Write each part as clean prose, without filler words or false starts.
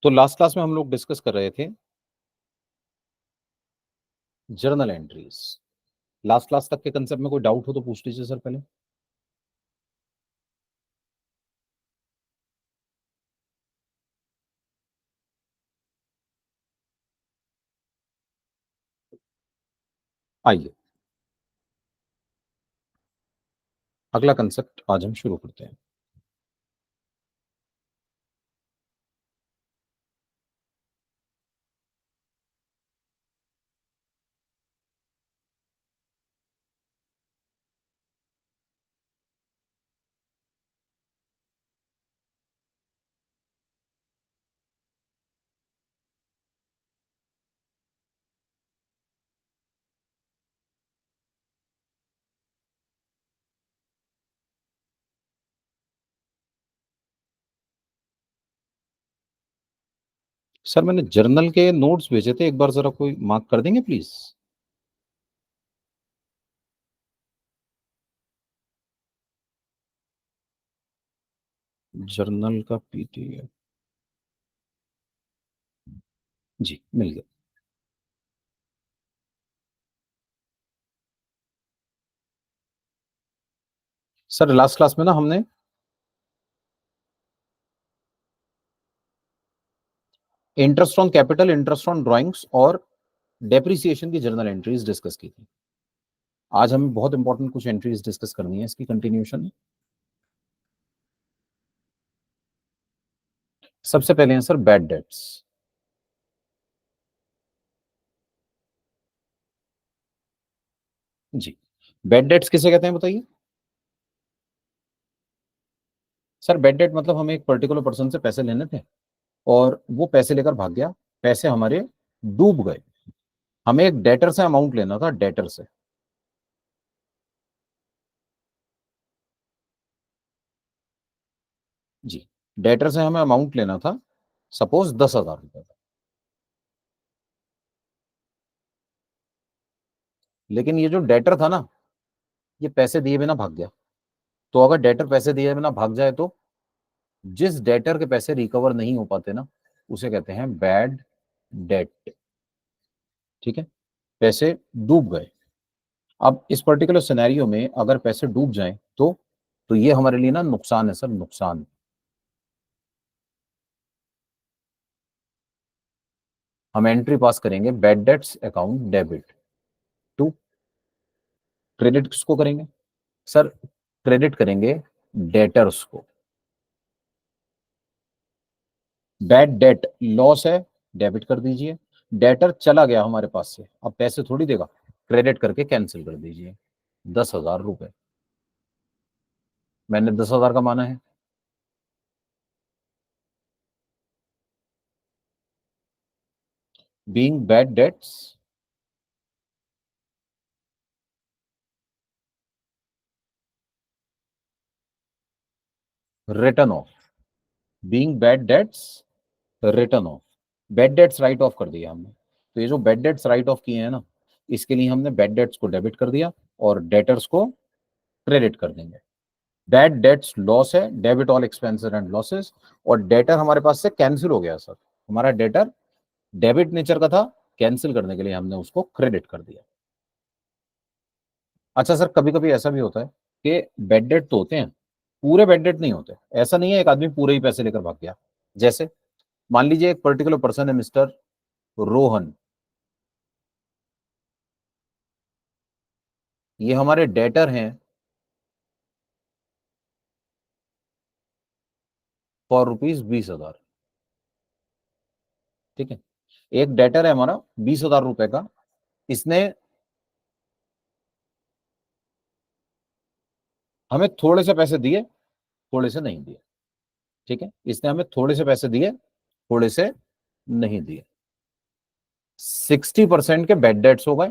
तो last class में हम लोग डिस्कस कर रहे थे जर्नल एंट्रीज। लास्ट क्लास तक के कंसेप्ट में कोई डाउट हो तो पूछ लीजिए सर पहले। आइए अगला कंसेप्ट आज हम शुरू करते हैं। सर मैंने जर्नल के नोट्स भेजे थे, एक बार जरा कोई मार्क कर देंगे प्लीज। जर्नल का पीडीएफ जी मिल गया। सर लास्ट क्लास में ना हमने interest on capital, interest on drawings और डेप्रिसिएशन की जर्नल एंट्रीज डिस्कस की थी। आज हमें बहुत इंपॉर्टेंट कुछ एंट्रीज डिस्कस करनी है इसकी कंटिन्यूशन। सबसे पहले हैं सर बैड डेट्स। जी, बैड डेट्स किसे कहते हैं बताइए। सर बैड डेट मतलब हमें एक पर्टिकुलर पर्सन से पैसे लेने थे और वो पैसे लेकर भाग गया, पैसे हमारे डूब गए। हमें एक डेटर से अमाउंट लेना था, डेटर से। जी, डेटर से हमें अमाउंट लेना था, सपोज 10,000 रुपए का। लेकिन ये जो डेटर था ना, ये पैसे दिए बिना भाग गया। तो अगर डेटर पैसे दिए बिना भाग जाए तो जिस डेटर के पैसे रिकवर नहीं हो पाते ना, उसे कहते हैं बैड डेट। ठीक है, पैसे डूब गए। अब इस पर्टिकुलर सिनेरियो में अगर पैसे डूब जाएं तो ये हमारे लिए ना नुकसान है सर, नुकसान। हम एंट्री पास करेंगे bad debts account debit to. Credit किसको करेंगे सर? क्रेडिट करेंगे डेटर्स को। बैड डेट लॉस है, डेबिट कर दीजिए। डेटर चला गया हमारे पास से, अब पैसे थोड़ी देगा, क्रेडिट करके कैंसिल कर दीजिए। 10,000 रुपए मैंने 10,000 का माना है। Being bad debts return of, being bad debts return of. Bad debts right of कर दिया हमने। तो ये जो बैड डेट्स राइट ऑफ किए हैं ना, इसके लिए हमने बैड डेट्स को डेबिट कर दिया और डेटर्स को क्रेडिट कर देंगे। बैड डेट्स लॉस है, debit all expenses and losses. और डेटर हमारे पास से कैंसिल हो गया सर। हमारा डेटर डेबिट नेचर का था, कैंसिल करने के लिए हमने उसको क्रेडिट कर दिया। अच्छा सर, कभी कभी ऐसा भी होता है कि बैड डेट तो होते हैं, पूरे बैड डेट नहीं होते। ऐसा नहीं है एक आदमी पूरे ही पैसे लेकर भाग गया। जैसे मान लीजिए एक पर्टिकुलर पर्सन है मिस्टर रोहन, ये हमारे डेटर हैं फॉर ₹20,000। ठीक है, एक डेटर है हमारा 20,000 रुपए का। इसने हमें थोड़े से पैसे दिए, थोड़े से नहीं दिए। ठीक है, इसने हमें थोड़े से पैसे दिए, थोड़े से नहीं दिए। 60% के बैड डेट्स हो गए,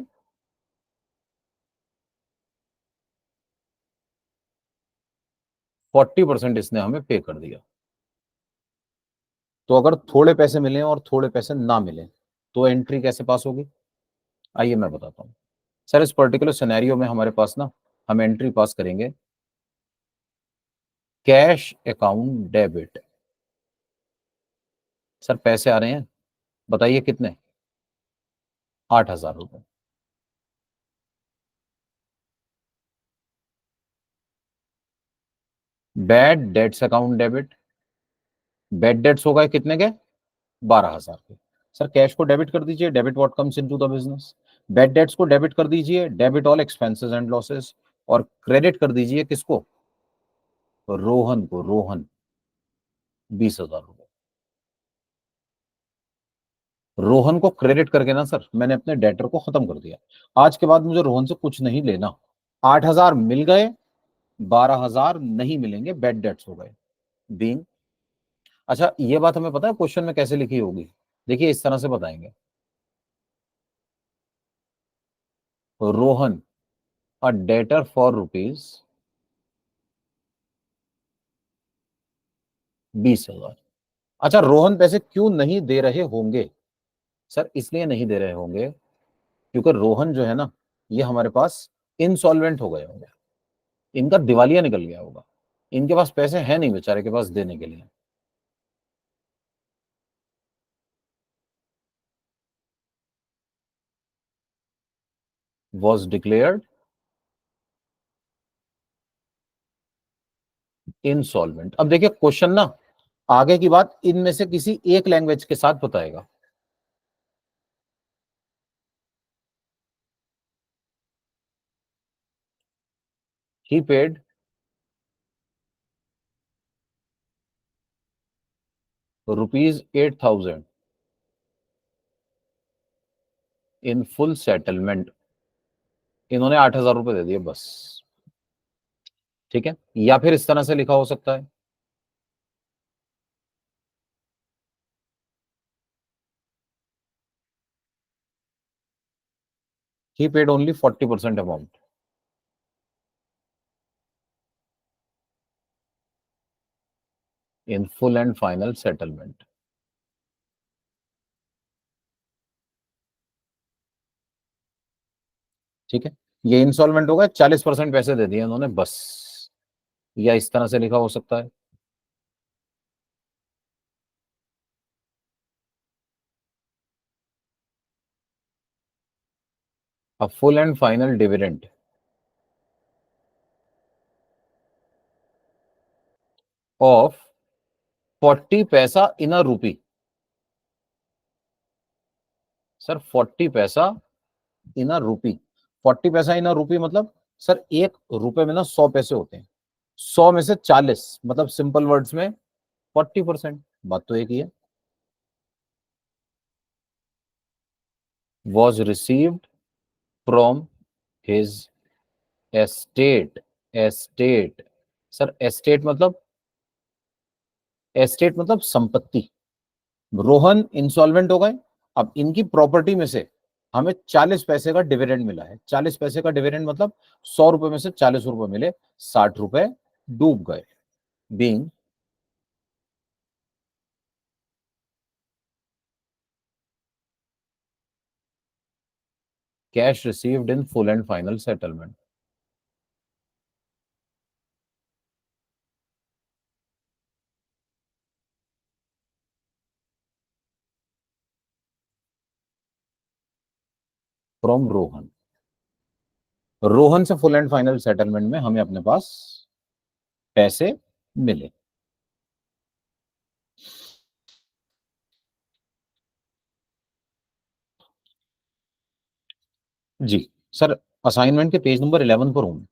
40% इसने हमें पे कर दिया। तो अगर थोड़े पैसे मिले और थोड़े पैसे ना मिले तो एंट्री कैसे पास होगी? आइए मैं बताता हूं। सर इस पर्टिकुलर सिनेरियो में हमारे पास ना, हम एंट्री पास करेंगे कैश अकाउंट डेबिट। सर पैसे आ रहे हैं, बताइए कितने? 8,000 रुपए। Bad debts account debit. Bad dates हो गए कितने के? 12,000 के। सर कैश को डेबिट कर दीजिए, debit what comes into the business. Bad debts को डेबिट कर दीजिए, debit all expenses and losses. और क्रेडिट कर दीजिए किसको? रोहन को। रोहन 20,000 रुपए। रोहन को क्रेडिट करके ना सर मैंने अपने डेटर को खत्म कर दिया। आज के बाद मुझे रोहन से कुछ नहीं लेना। 8,000 मिल गए, 12,000 नहीं मिलेंगे, बैड डेट्स हो गए। बीइंग। अच्छा ये बात हमें पता है क्वेश्चन में कैसे लिखी होगी? देखिए इस तरह से बताएंगे। रोहन अ डेटर फॉर ₹20,000। अच्छा रोहन पैसे क्यों नहीं दे रहे होंगे? सर इसलिए नहीं दे रहे होंगे क्योंकि रोहन जो है ना, ये हमारे पास इंसॉल्वेंट हो गए होंगे। इनका दिवालिया निकल गया होगा। इनके पास पैसे हैं नहीं बेचारे के पास देने के लिए। Was declared insolvent. अब देखिए क्वेश्चन ना आगे की बात इनमें से किसी एक लैंग्वेज के साथ बताएगा। ही पेड ₹8,000 इन फुल सेटलमेंट। इन्होंने 8,000 रुपए दे दिए बस। ठीक है, या फिर इस तरह से लिखा हो सकता है। He paid only 40% amount in full and final settlement. ठीक है, ये इंस्टॉलमेंट होगा, 40% पैसे दे दिए उन्होंने बस। या इस तरह से लिखा हो सकता है। A full and final dividend of 40 पैसा इन अ रूपी। सर 40 पैसा इन अ रूपी। 40 पैसा इन अ रूपी मतलब सर एक रुपए में ना 100 पैसे होते हैं। 100 में से 40 मतलब सिंपल वर्ड्स में 40%। बात तो एक ही है। Was received from his estate. Estate. Sir estate मतलब संपत्ति। रोहन इंसॉल्वेंट हो गए। अब इनकी प्रॉपर्टी में से हमें 40 पैसे का डिविडेंड मिला है। 40 पैसे का डिविडेंड मतलब 100 रुपए में से 40 रुपए मिले, 60 रुपए डूब गए। Being cash received in full and final settlement. From Rohan. Rohan से फुल एंड फाइनल सेटलमेंट में हमें अपने पास पैसे मिले। जी सर, असाइनमेंट के पेज नंबर 11 पर हूं।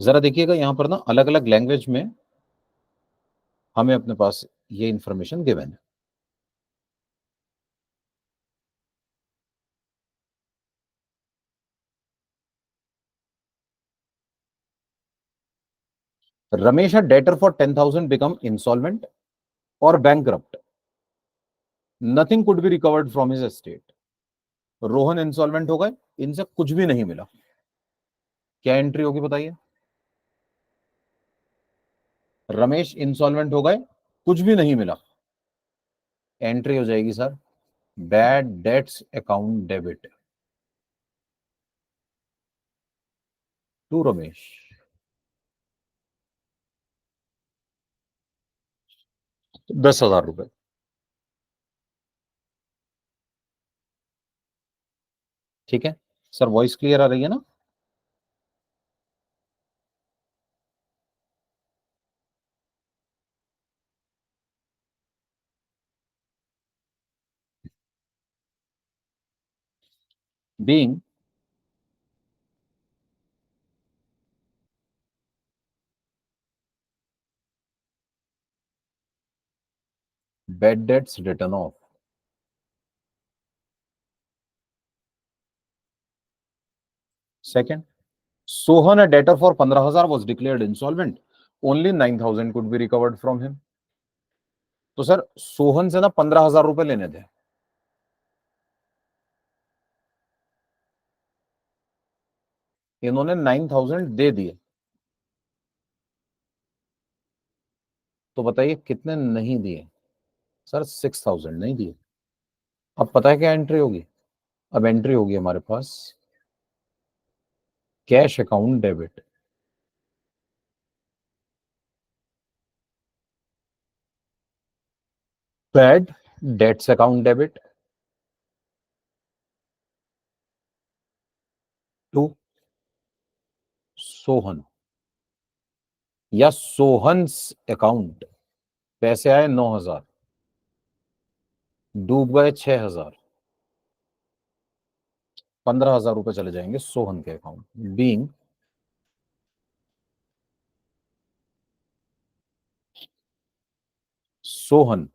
जरा देखिएगा यहां पर ना अलग अलग लैंग्वेज में हमें अपने पास ये इंफॉर्मेशन गिवन है। Ramesh a debtor for 10,000 become insolvent or bankrupt. Nothing could be recovered from his estate. Rohan insolvent हो गए, इनसे कुछ भी नहीं मिला। क्या एंट्री होगी बताइए? रमेश इंसॉल्वेंट हो गए, कुछ भी नहीं मिला। एंट्री हो जाएगी sir bad debts account debit. To Ramesh. 10,000 रुपए। ठीक है सर, वॉइस क्लियर आ रही है ना? Being bad debts written off. Second, Sohan, a debtor for 15,000 was declared insolvent. Only 9,000 could be recovered from him. तो सर सोहन से ना 15,000 रुपए लेने थे, इन्होंने 9,000 दे दिए, तो बताइए कितने नहीं दिए? सर 6,000 नहीं दिए। अब पता है क्या एंट्री होगी? अब एंट्री होगी हमारे पास cash account debit, bad debts account debit to Sohan, या सोहन्स अकाउंट। पैसे आए 9,000, डूब गए 6,000, 15,000 रुपए चले जाएंगे सोहन के account. Being Sohan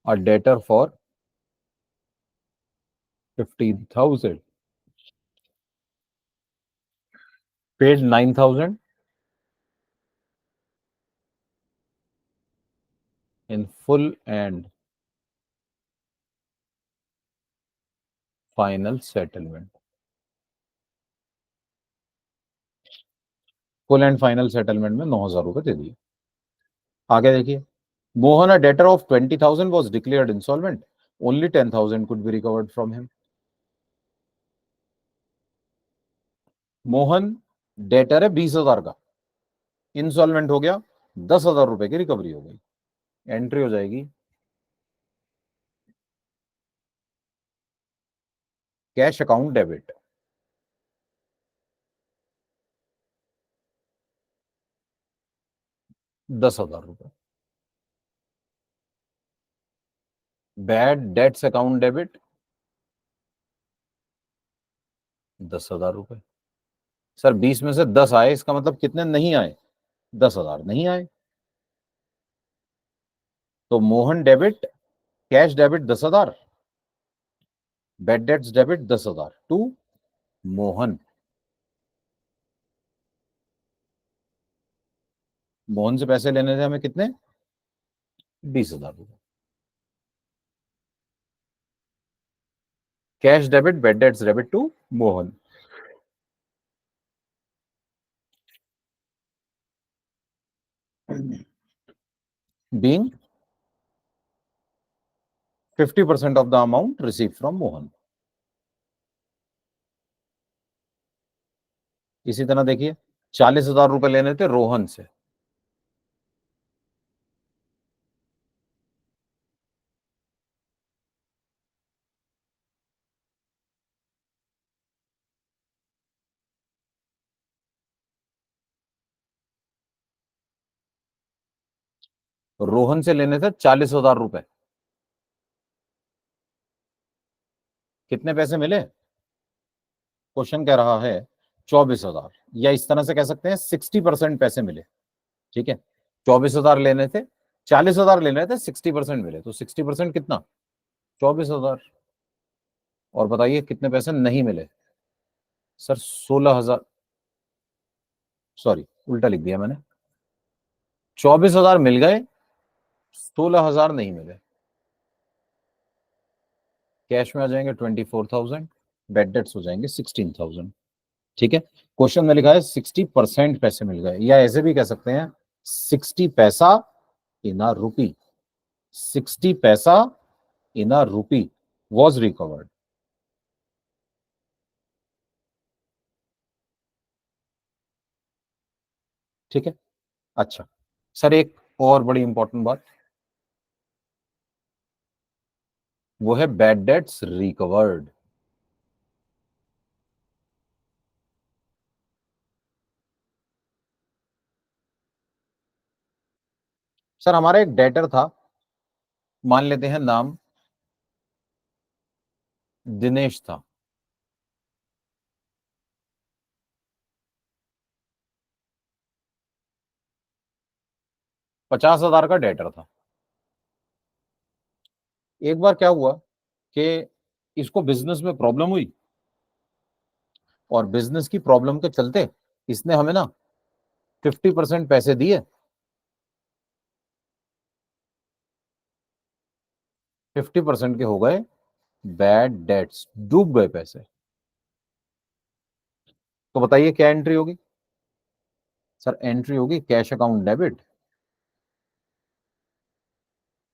a debtor for 15,000 paid 9,000 in full and final settlement. Full and final settlement में 9,000 रुपए दे दिए। आगे देखिए, मोहन, अ debtor of 20,000 was declared insolvent. Only 10,000 could be recovered from him. Mohan debtor है 20,000 का, इंसॉल्वेंट हो गया, 10,000 रुपए की रिकवरी हो गई। एंट्री हो जाएगी कैश अकाउंट डेबिट, 10,000 रुपए। बैड डेट्स अकाउंट डेबिट 10,000 रुपए। सर 20 में से 10 आए, इसका मतलब कितने नहीं आए? 10,000 नहीं आए। तो Mohan debit, cash debit 10,000, bad debts debit 10,000 to Mohan. Mohan से पैसे लेने थे हमें कितने? 20,000 रुपए। Cash debit bad debts debit to Mohan. Being 50% of the amount receive from Mohan. इसी तरह देखिए, 40,000 रुपए लेने थे रोहन से, रोहन से लेने थे 40,000 रुपए। कितने पैसे मिले? क्वेश्चन कह रहा है 24,000, या इस तरह से कह सकते हैं 60% पैसे मिले। ठीक है, 24,000 लेने थे, 40,000 लेने थे, 60% मिले, तो 60% कितना? 24,000। और बताइए कितने पैसे नहीं मिले? सर 16,000, सॉरी उल्टा लिख दिया मैंने, 24,000 मिल गए, 16,000 नहीं मिले। कैश में आ जाएंगे 24,000, बेड डेट्स हो जाएंगे 16,000। ठीक है, क्वेश्चन में लिखा है 60% पैसे मिल गए, या ऐसे भी कह सकते हैं 60 पैसा इन अ रुपी, 60 पैसा इन अ रुपी वॉज रिकवर्ड। ठीक है। अच्छा सर, एक और बड़ी इंपॉर्टेंट बात, वो है बैड डेट्स रिकवर्ड। सर हमारा एक डेटर था, मान लेते हैं नाम दिनेश था। 50,000 का डेटर था। एक बार क्या हुआ कि इसको बिजनेस में प्रॉब्लम हुई, और बिजनेस की प्रॉब्लम के चलते इसने हमें ना 50% पैसे दिए। 50% के हो गए बैड डेट्स, डूब गए पैसे। तो बताइए क्या एंट्री होगी? सर एंट्री होगी cash account debit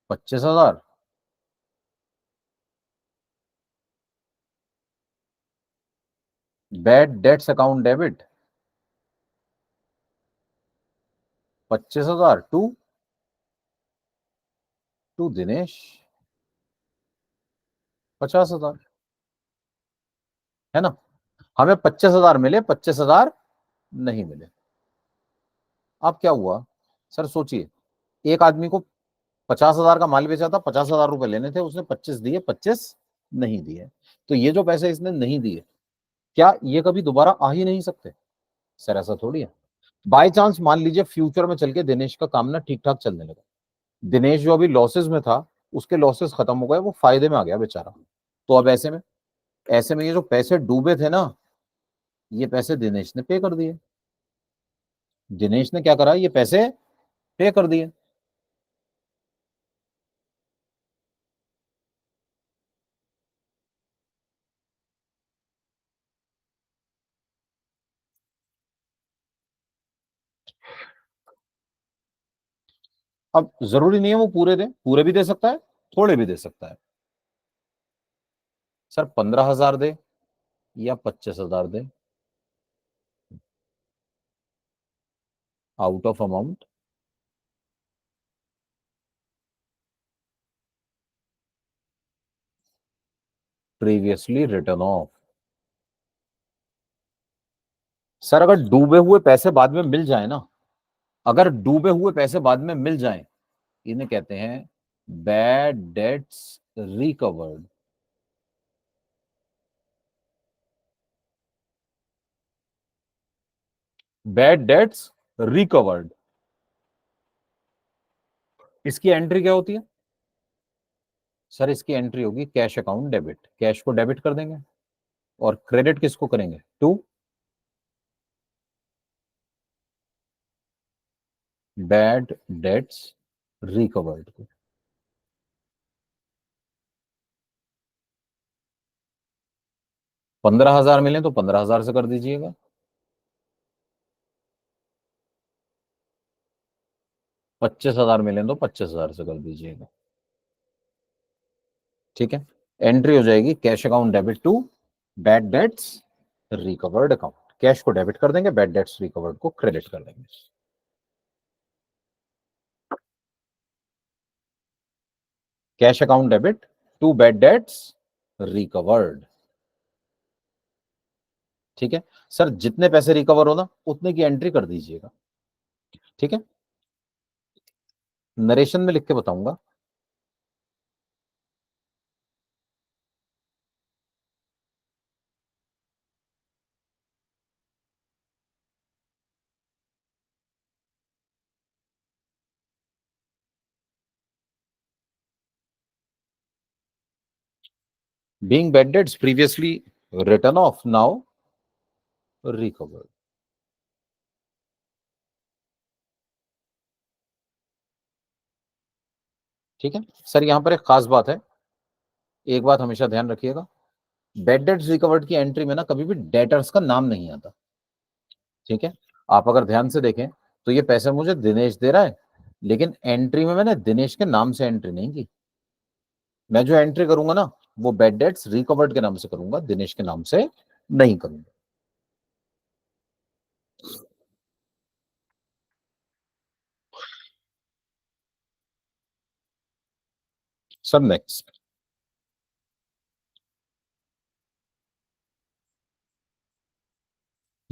25,000, bad debts account debit 25,000 to Dinesh 50,000, है ना। हमें 25,000 मिले, 25,000 नहीं मिले। अब क्या हुआ? सर सोचिए, एक आदमी को 50,000 का माल बेचा था, 50,000 रुपए लेने थे, उसने 25 दिए, 25 नहीं दिए। तो ये जो पैसे इसने नहीं दिए, क्या ये कभी दोबारा आ ही नहीं सकते? सर ऐसा थोड़ी है। बाय चांस मान लीजिए फ्यूचर में चल के दिनेश का काम ना ठीक ठाक चलने लगा, दिनेश जो अभी लॉसेस में था, उसके लॉसेस खत्म हो गए, वो फायदे में आ गया बेचारा। तो अब ऐसे में ये जो पैसे डूबे थे ना, ये पैसे दिनेश ने पे कर दिए। दिनेश ने क्या करा, ये पैसे पे कर दिए। अब जरूरी नहीं है वो पूरे दे, पूरे भी दे सकता है, थोड़े भी दे सकता है। सर 15,000 दे या 25,000 दे, out of amount previously return of. Sir अगर डूबे हुए पैसे बाद में मिल जाए ना, अगर डूबे हुए पैसे बाद में मिल जाएं, इन्हें कहते हैं bad debts recovered. Bad debts recovered, इसकी एंट्री क्या होती है? सर इसकी एंट्री होगी कैश अकाउंट डेबिट, कैश को डेबिट कर देंगे, और क्रेडिट किसको करेंगे? टू बैड डेट्स रिकवर्ड को। 15,000 मिले तो 15,000 से कर दीजिएगा, 25,000 मिले तो 25,000 से कर दीजिएगा। ठीक है, एंट्री हो जाएगी cash account debit to bad debts recovered account. Cash को डेबिट कर देंगे, बैड डेट्स रिकवर्ड को क्रेडिट कर देंगे। Cash account debit to bad debts recovered. ठीक है सर, जितने पैसे रिकवर हो ना, उतने की एंट्री कर दीजिएगा। ठीक है, नरेशन में लिख के बताऊंगा। Being bad debts previously return of, now recovered. ठीक है सर, यहां पर एक खास बात है, एक बात हमेशा ध्यान रखिएगा, बैड डेट्स रिकवर्ड की एंट्री में ना कभी भी डेटर्स का नाम नहीं आता। ठीक है, आप अगर ध्यान से देखें तो ये पैसे मुझे दिनेश दे रहा है, लेकिन एंट्री में मैंने दिनेश के नाम से एंट्री नहीं की। मैं जो एंट्री करूंगा ना, वो बैड डेट्स रिकवर्ड के नाम से करूंगा, दिनेश के नाम से नहीं करूंगा। सर नेक्स्ट,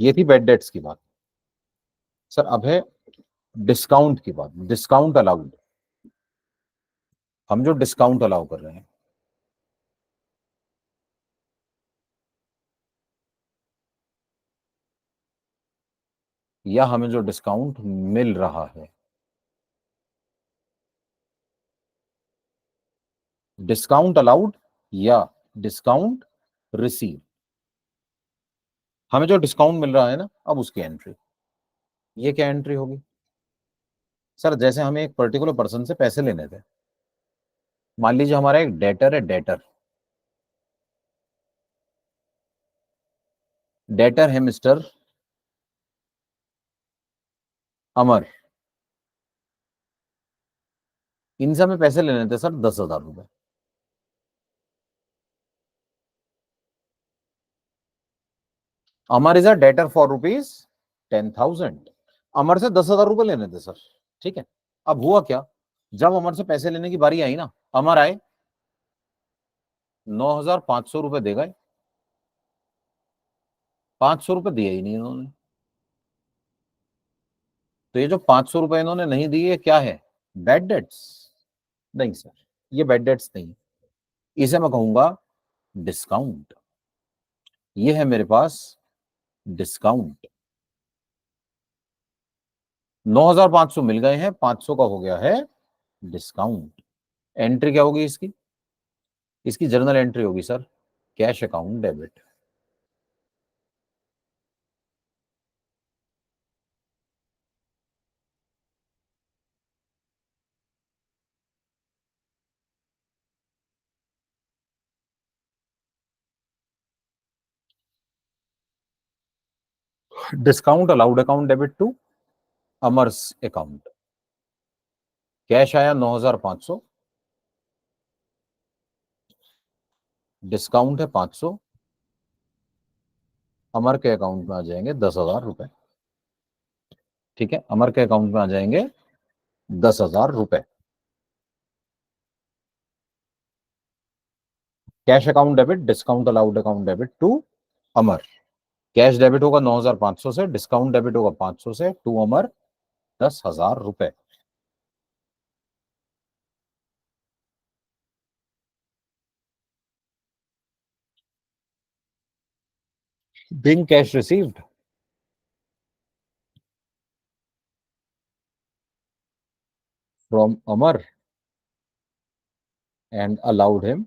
ये थी बेड डेट्स की बात। सर अब है डिस्काउंट की बात, डिस्काउंट अलाउड। हम जो डिस्काउंट अलाउ कर रहे हैं, या हमें जो डिस्काउंट मिल रहा है, डिस्काउंट अलाउड या डिस्काउंट रिसीव, हमें जो डिस्काउंट मिल रहा है ना, अब उसकी एंट्री, ये क्या एंट्री होगी? सर जैसे हमें एक पर्टिकुलर पर्सन से पैसे लेने थे, मान लीजिए हमारा एक डेटर है, डेटर, डेटर है मिस्टर अमर, इनसे हमें पैसे लेने थे सर 10,000 रुपए। Amar is a debtor for rupees 10,000, Amar से 10,000 रुपए लेने थे सर। ठीक है, अब हुआ क्या, जब अमर से पैसे लेने की बारी आई ना, अमर आए, 9,500 रुपए दे गए, 500 रुपए दिए ही नहीं इन्होंने। तो ये जो 500 रुपए इन्होंने नहीं दिए, क्या है, बैड डेट्स? नहीं सर, ये बैड डेट्स नहीं है, इसे मैं कहूंगा डिस्काउंट। ये है मेरे पास डिस्काउंट। 9,500 मिल गए हैं, 500 का हो गया है डिस्काउंट। एंट्री क्या होगी इसकी? इसकी जर्नल एंट्री होगी sir, cash account debit. Discount allowed account debit to Amar's account. Cash आया 9,500, डिस्काउंट है 500, अमर के अकाउंट में आ जाएंगे 10,000 रुपए। ठीक है, अमर के अकाउंट में आ जाएंगे 10,000 रुपए। Cash account debit, discount allowed account debit to Amar. Cash debit होगा 9,500 से, डिस्काउंट डेबिट होगा 500 से, टू अमर 10,000 रुपए। Being cash received from Amar and allowed him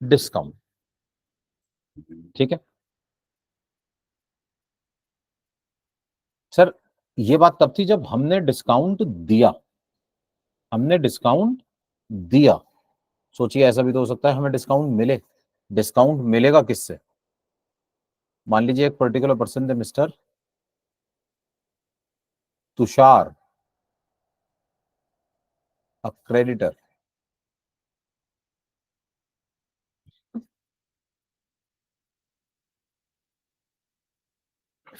discount. ठीक है सर, ये बात तब थी जब हमने डिस्काउंट दिया, हमने डिस्काउंट दिया। सोचिए ऐसा भी तो हो सकता है हमें डिस्काउंट मिले। डिस्काउंट मिलेगा किससे? मान लीजिए एक पर्टिकुलर पर्सन थे mister Tushar, a creditor,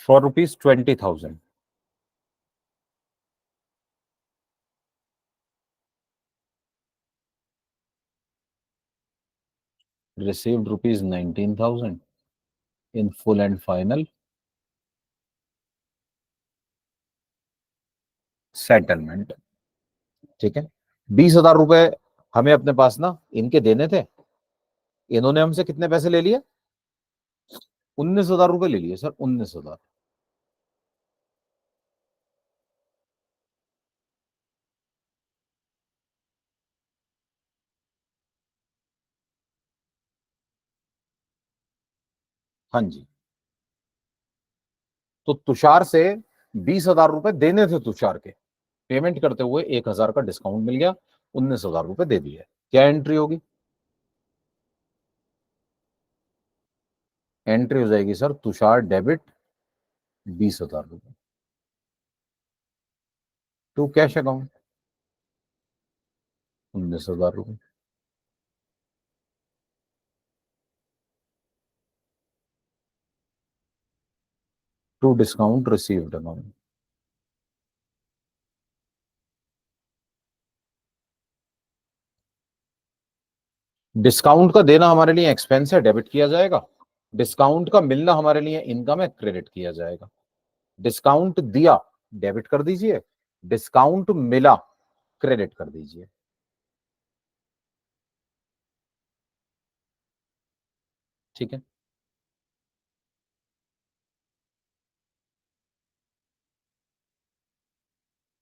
for rupees 20,000, received rupees 19,000 in full and final settlement. ठीक है, 20,000 रुपए हमें अपने पास ना इनके देने थे, इन्होंने हमसे कितने पैसे ले लिए? 19,000 रुपए ले लिए सर, 19,000। हाँ जी, तो तुषार से 20,000 रुपए देने थे, तुषार के पेमेंट करते हुए 1,000 का डिस्काउंट मिल गया, 19,000 रुपए दे दिए। क्या एंट्री होगी? एंट्री हो जाएगी सर तुषार डेबिट 20,000 रुपए टू कैश अकाउंट 19,000 रुपए। To discount received amount. Discount का देना हमारे लिए एक्सपेंस है, डेबिट किया जाएगा। डिस्काउंट का मिलना हमारे लिए इनकम है, क्रेडिट किया जाएगा। डिस्काउंट दिया, डेबिट कर दीजिए। डिस्काउंट मिला, क्रेडिट कर दीजिए। ठीक है,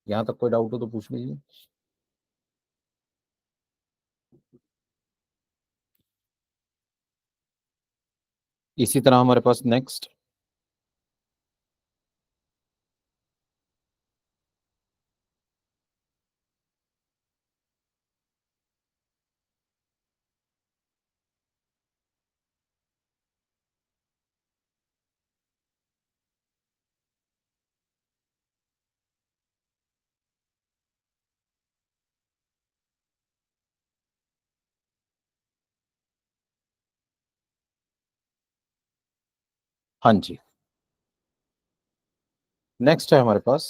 यहां तक कोई डाउट हो तो पूछ लीजिए। इसी तरह हमारे पास नेक्स्ट। हाँ जी, नेक्स्ट है हमारे पास।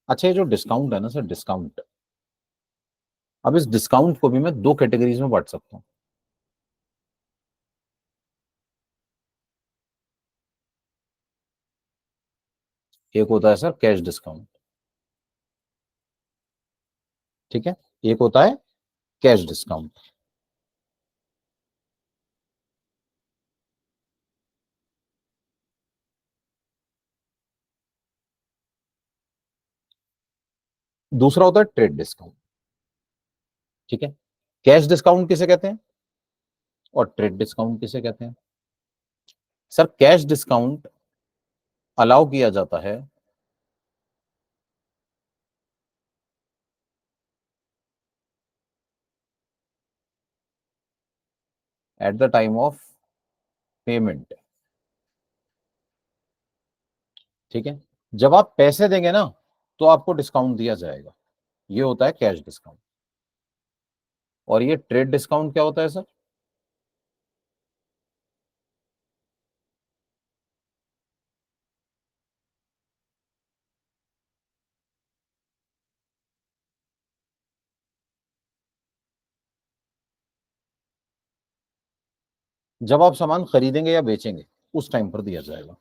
अच्छा, ये जो डिस्काउंट है ना सर, डिस्काउंट, अब इस डिस्काउंट को भी मैं दो कैटेगरीज में बांट सकता हूँ। एक होता है सर कैश डिस्काउंट, ठीक है। एक होता है कैश डिस्काउंट। दूसरा होता है ट्रेड डिस्काउंट, ठीक है। कैश डिस्काउंट किसे कहते हैं और ट्रेड डिस्काउंट किसे कहते हैं? सर कैश डिस्काउंट अलाउ किया जाता है at the time of payment, ठीक है। जब आप पैसे देंगे ना तो आपको डिस्काउंट दिया जाएगा, ये होता है कैश डिस्काउंट। और ये ट्रेड डिस्काउंट क्या होता है सर? जब आप सामान खरीदेंगे या बेचेंगे उस टाइम पर दिया जाएगा।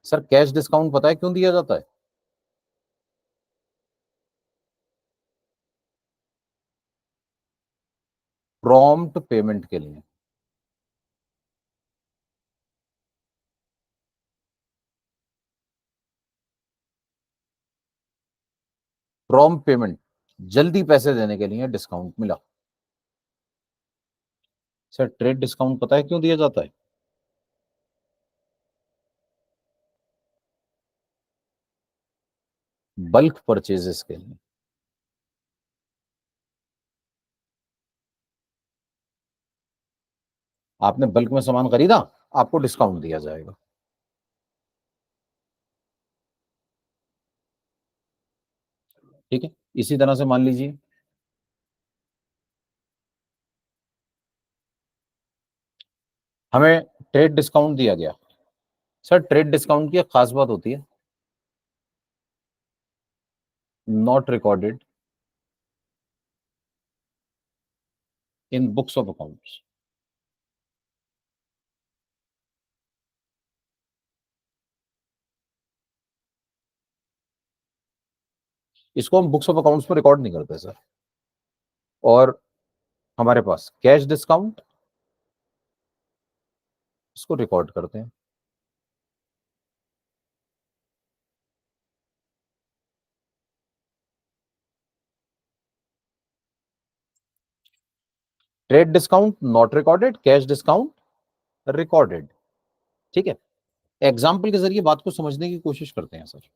सर कैश डिस्काउंट पता है क्यों दिया जाता है? प्रॉम्प्ट पेमेंट के लिए। प्रॉम्प्ट पेमेंट, जल्दी पैसे देने के लिए डिस्काउंट मिला। सर ट्रेड डिस्काउंट पता है क्यों दिया जाता है? बल्क परचेजेस के लिए। आपने बल्क में सामान खरीदा, आपको डिस्काउंट दिया जाएगा। ठीक है, इसी तरह से मान लीजिए हमें ट्रेड डिस्काउंट दिया गया। सर ट्रेड डिस्काउंट की एक खास बात होती है, not recorded in books of accounts. इसको हम बुक्स ऑफ अकाउंट्स में रिकॉर्ड नहीं करते सर। और हमारे पास कैश डिस्काउंट, इसको रिकॉर्ड करते हैं। Trade discount not recorded, cash discount recorded. ठीक है, एग्जाम्पल के जरिए बात को समझने की कोशिश करते हैं sir.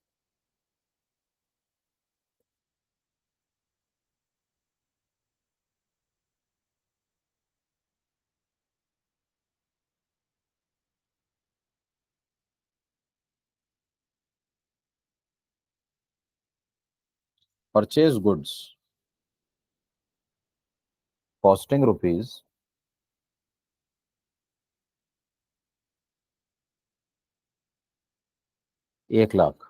Purchase goods, costing rupees 1 lakh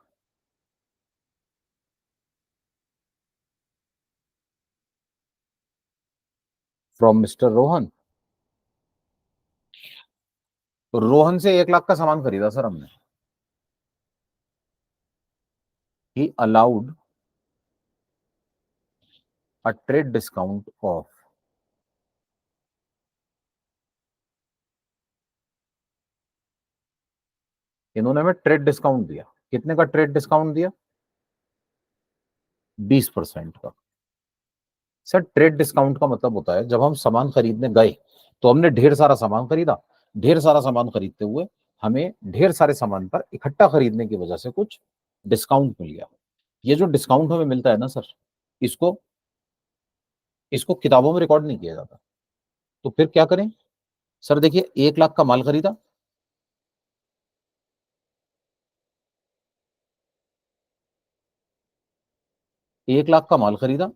from mister Rohan. तो रोहन से 1 लाख का सामान खरीदा सर हमने। He allowed a trade discount of, इन्होंने हमें ट्रेड डिस्काउंट दिया। कितने का ट्रेड डिस्काउंट दिया? 20% का। सर ट्रेड डिस्काउंट का मतलब होता है जब हम सामान खरीदने गए तो हमने ढेर सारा सामान खरीदा, ढेर सारा सामान खरीदते हुए हमें ढेर सारे सामान पर इकट्ठा खरीदने की वजह से कुछ डिस्काउंट मिल गया। ये जो डिस्काउंट हमें मिलता है ना सर, इसको इसको किताबों में रिकॉर्ड नहीं किया जाता। तो फिर क्या करें? सर देखिए 1 लाख का माल खरीदा, 1 लाख का माल खरीदा,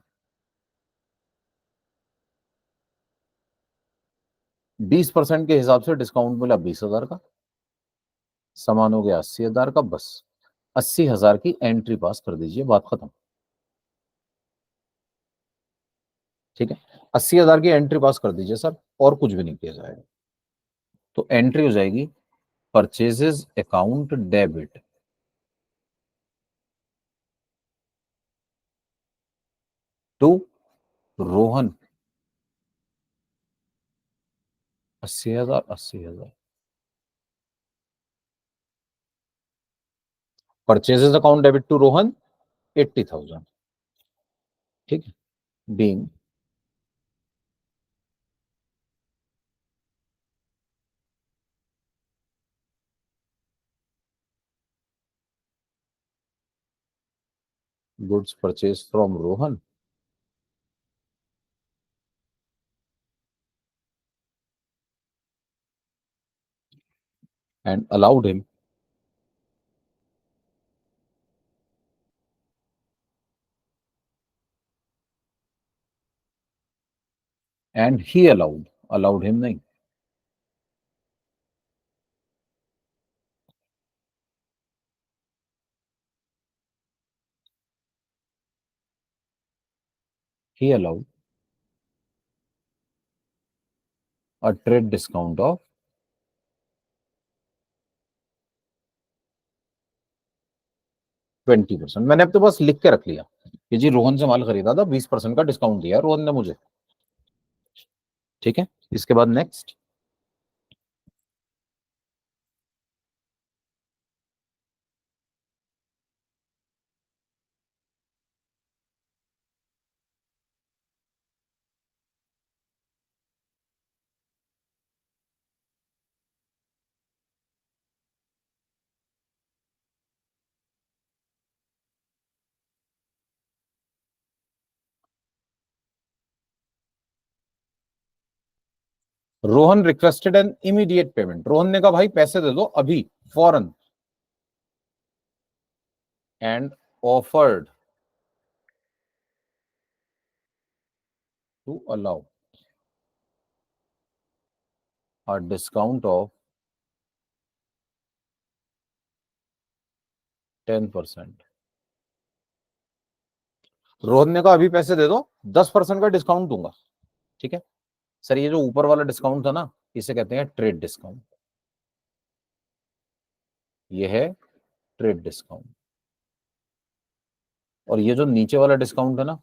20% के हिसाब से डिस्काउंट मिला 20,000 का, सामान हो गया 80,000 का। बस 80,000 की एंट्री पास कर दीजिए, बात खत्म। ठीक है, 80,000 की एंट्री पास कर दीजिए सर, और कुछ भी नहीं किया जाएगा। तो एंट्री हो जाएगी purchases account debit to Rohan. 80,000, 80,000। Purchases account debit to Rohan 80,000। ठीक है, being goods purchase from Rohan and allowed him and he allowed, allowed him नहीं, he allowed a trade discount of 20%। मैंने अब तो बस लिख के रख लिया कि जी रोहन से माल खरीदा था, 20% का डिस्काउंट दिया रोहन ने मुझे। ठीक है, इसके बाद next. Rohan requested an immediate payment, Rohan ने कहा भाई पैसे दे दो अभी, फौरन। And offered to allow a discount of 10%। Rohan ने कहा अभी पैसे दे दो, 10% का डिस्काउंट दूंगा। ठीक है सर, ये जो ऊपर वाला डिस्काउंट था ना, इसे कहते हैं ट्रेड डिस्काउंट। ये है ट्रेड डिस्काउंट। और ये जो नीचे वाला डिस्काउंट है ना,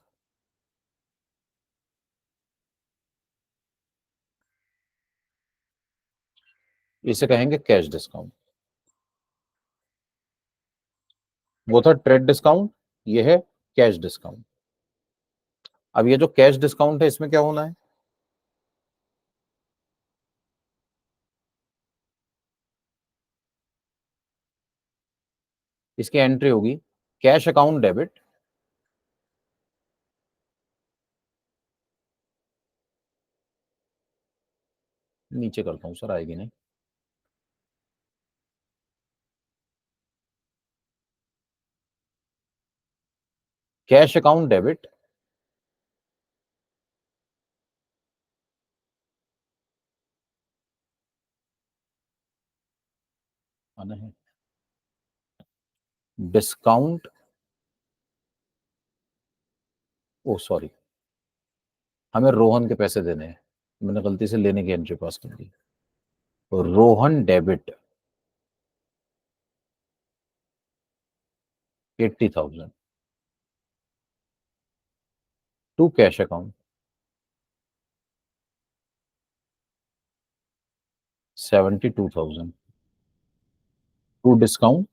इसे कहेंगे कैश डिस्काउंट। वो था ट्रेड डिस्काउंट, ये है कैश डिस्काउंट। अब ये जो कैश डिस्काउंट है इसमें क्या होना है? इसकी एंट्री होगी कैश अकाउंट डेबिट नीचे करता हूं सर, आएगी नहीं। कैश अकाउंट डेबिट आना है डिस्काउंट, ओ सॉरी, हमें रोहन के पैसे देने हैं, मैंने गलती से लेने की एंट्री पास कर दी। Rohan debit 80,000 to cash account 72,000 to discount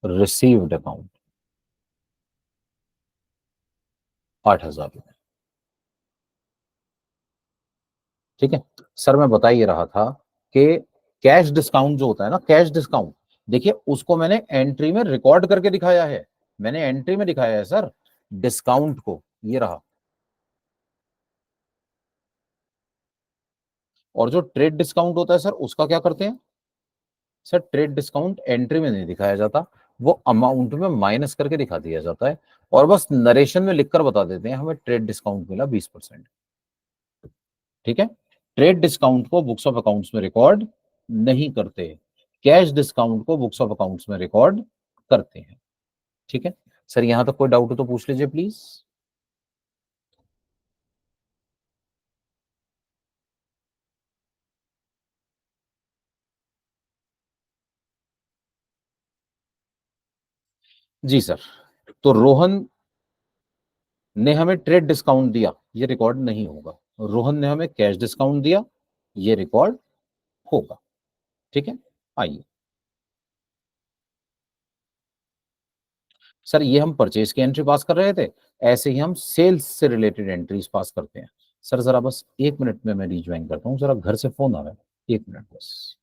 received account 8,000 रुपए। ठीक है सर, मैं बता ही रहा था कि कैश डिस्काउंट जो होता है ना, कैश डिस्काउंट, देखिए उसको मैंने एंट्री में रिकॉर्ड करके दिखाया है, मैंने एंट्री में दिखाया है सर डिस्काउंट को, ये रहा। और जो ट्रेड डिस्काउंट होता है सर, उसका क्या करते हैं सर, ट्रेड डिस्काउंट एंट्री में नहीं दिखाया जाता, वो अमाउंट में माइनस करके दिखा दिया जाता है, और बस नरेशन में लिखकर बता देते हैं हमें ट्रेड डिस्काउंट मिला 20%। ठीक है, ट्रेड डिस्काउंट को बुक्स ऑफ अकाउंट्स में रिकॉर्ड नहीं करते, कैश डिस्काउंट को बुक्स ऑफ अकाउंट्स में रिकॉर्ड करते हैं। ठीक है सर, यहां तक कोई डाउट हो तो पूछ लीजिए प्लीज। जी सर, तो रोहन ने हमें ट्रेड डिस्काउंट दिया, ये रिकॉर्ड नहीं होगा, रोहन ने हमें कैश डिस्काउंट दिया, ये रिकॉर्ड होगा। ठीक है, आइए सर, ये हम परचेज की एंट्री पास कर रहे थे, ऐसे ही हम सेल्स से रिलेटेड एंट्रीज पास करते हैं। सर जरा बस 1 मिनट में मैं रिज्वाइन करता हूँ, जरा घर से फोन आ रहा है, 1 मिनट बस।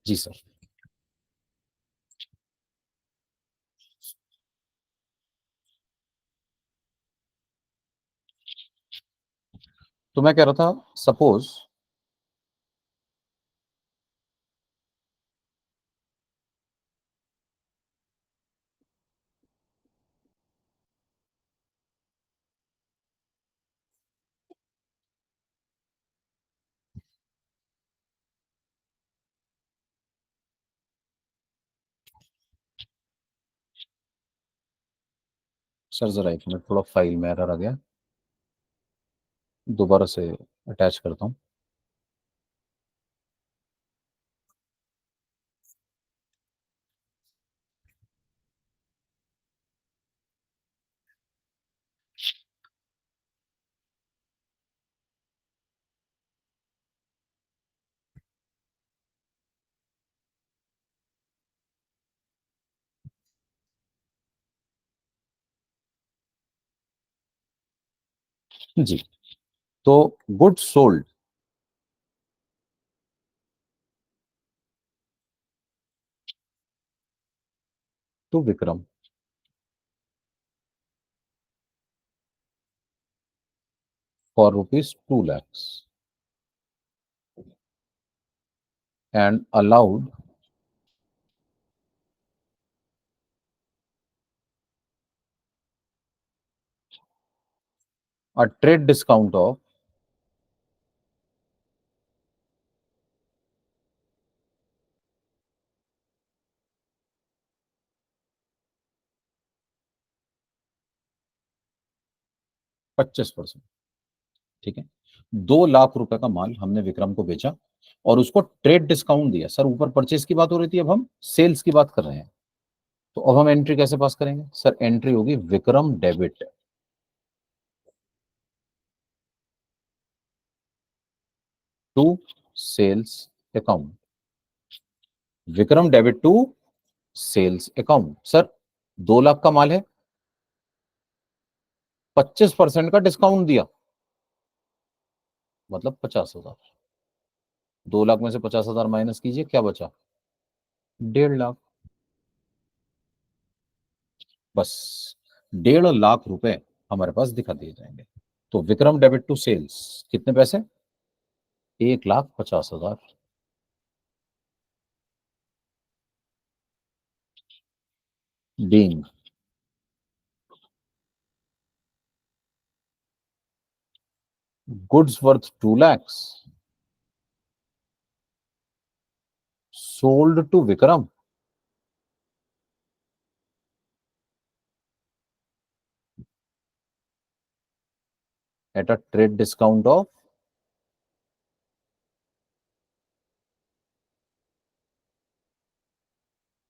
जी सर। तो मैं कह रहा था, सपोज सर, जरा एक मिनट, थोड़ा फाइल में एरर आ गया, दोबारा से अटैच करता हूँ। जी। तो good sold to Vikram for ₹2 lakhs and allowed a trade discount of 25%। ठीक है, 2 लाख रुपए का माल हमने विक्रम को बेचा और उसको ट्रेड डिस्काउंट दिया। सर, ऊपर परचेज की बात हो रही थी, अब हम सेल्स की बात कर रहे हैं। तो अब हम एंट्री कैसे पास करेंगे? सर, एंट्री होगी Vikram debit to sales account. Vikram debit to sales account. Sir, 2 lakh का माल है, 25% का डिस्काउंट दिया, मतलब 50,000। 2 लाख में से 50,000 माइनस कीजिए, क्या बचा? 1.5 लाख। बस 1.5 लाख रुपए हमारे पास दिखा दिए जाएंगे। तो विक्रम डेबिट टू सेल्स कितने पैसे? 1,50,000। Being goods worth 2 lakhs sold to Vikram at a trade discount of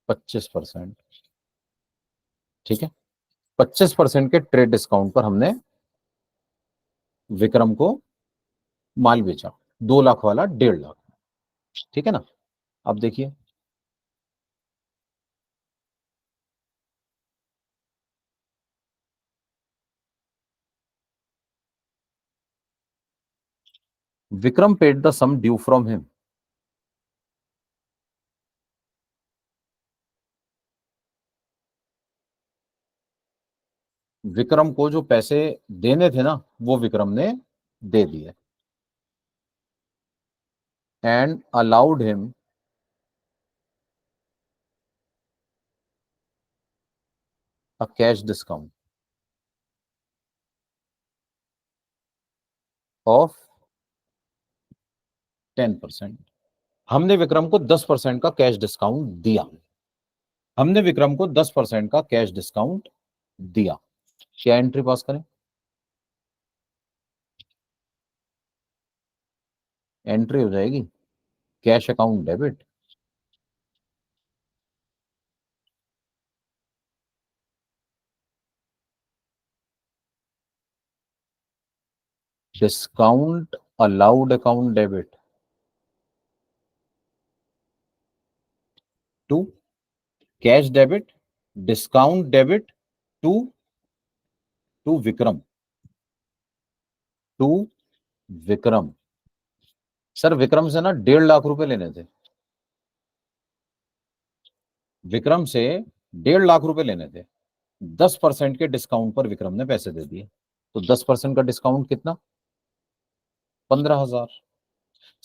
25%। ठीक है, 25% के ट्रेड डिस्काउंट पर हमने विक्रम को माल बेचा, 2 लाख वाला 1.5 लाख। ठीक है ना? अब देखिए, Vikram paid the sum due from him. Vikram को जो पैसे देने थे ना, वो विक्रम ने दे दिए। And allowed him a cash discount of 10%। हमने विक्रम को 10% का कैश डिस्काउंट दिया। हमने विक्रम को 10% का कैश डिस्काउंट दिया। क्या एंट्री पास करें? एंट्री हो जाएगी cash account debit discount allowed account debit to cash debit discount debit to to Vikram to Vikram. Sir, Vikram से ना 1.5 लाख रुपए लेने थे। विक्रम से 1.5 लाख रुपए लेने थे, 10% के डिस्काउंट पर विक्रम ने पैसे दे दिए, तो 10% का डिस्काउंट कितना? 15,000।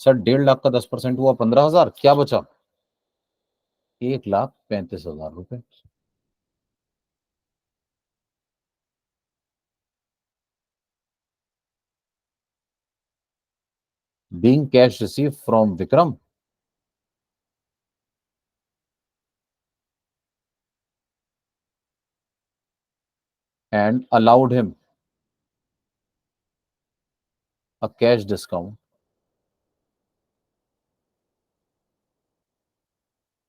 सर 1.5 लाख का 10% हुआ 15,000, क्या बचा? 1,35,000 रुपए। Being cash receive from Vikram and allowed him a cash discount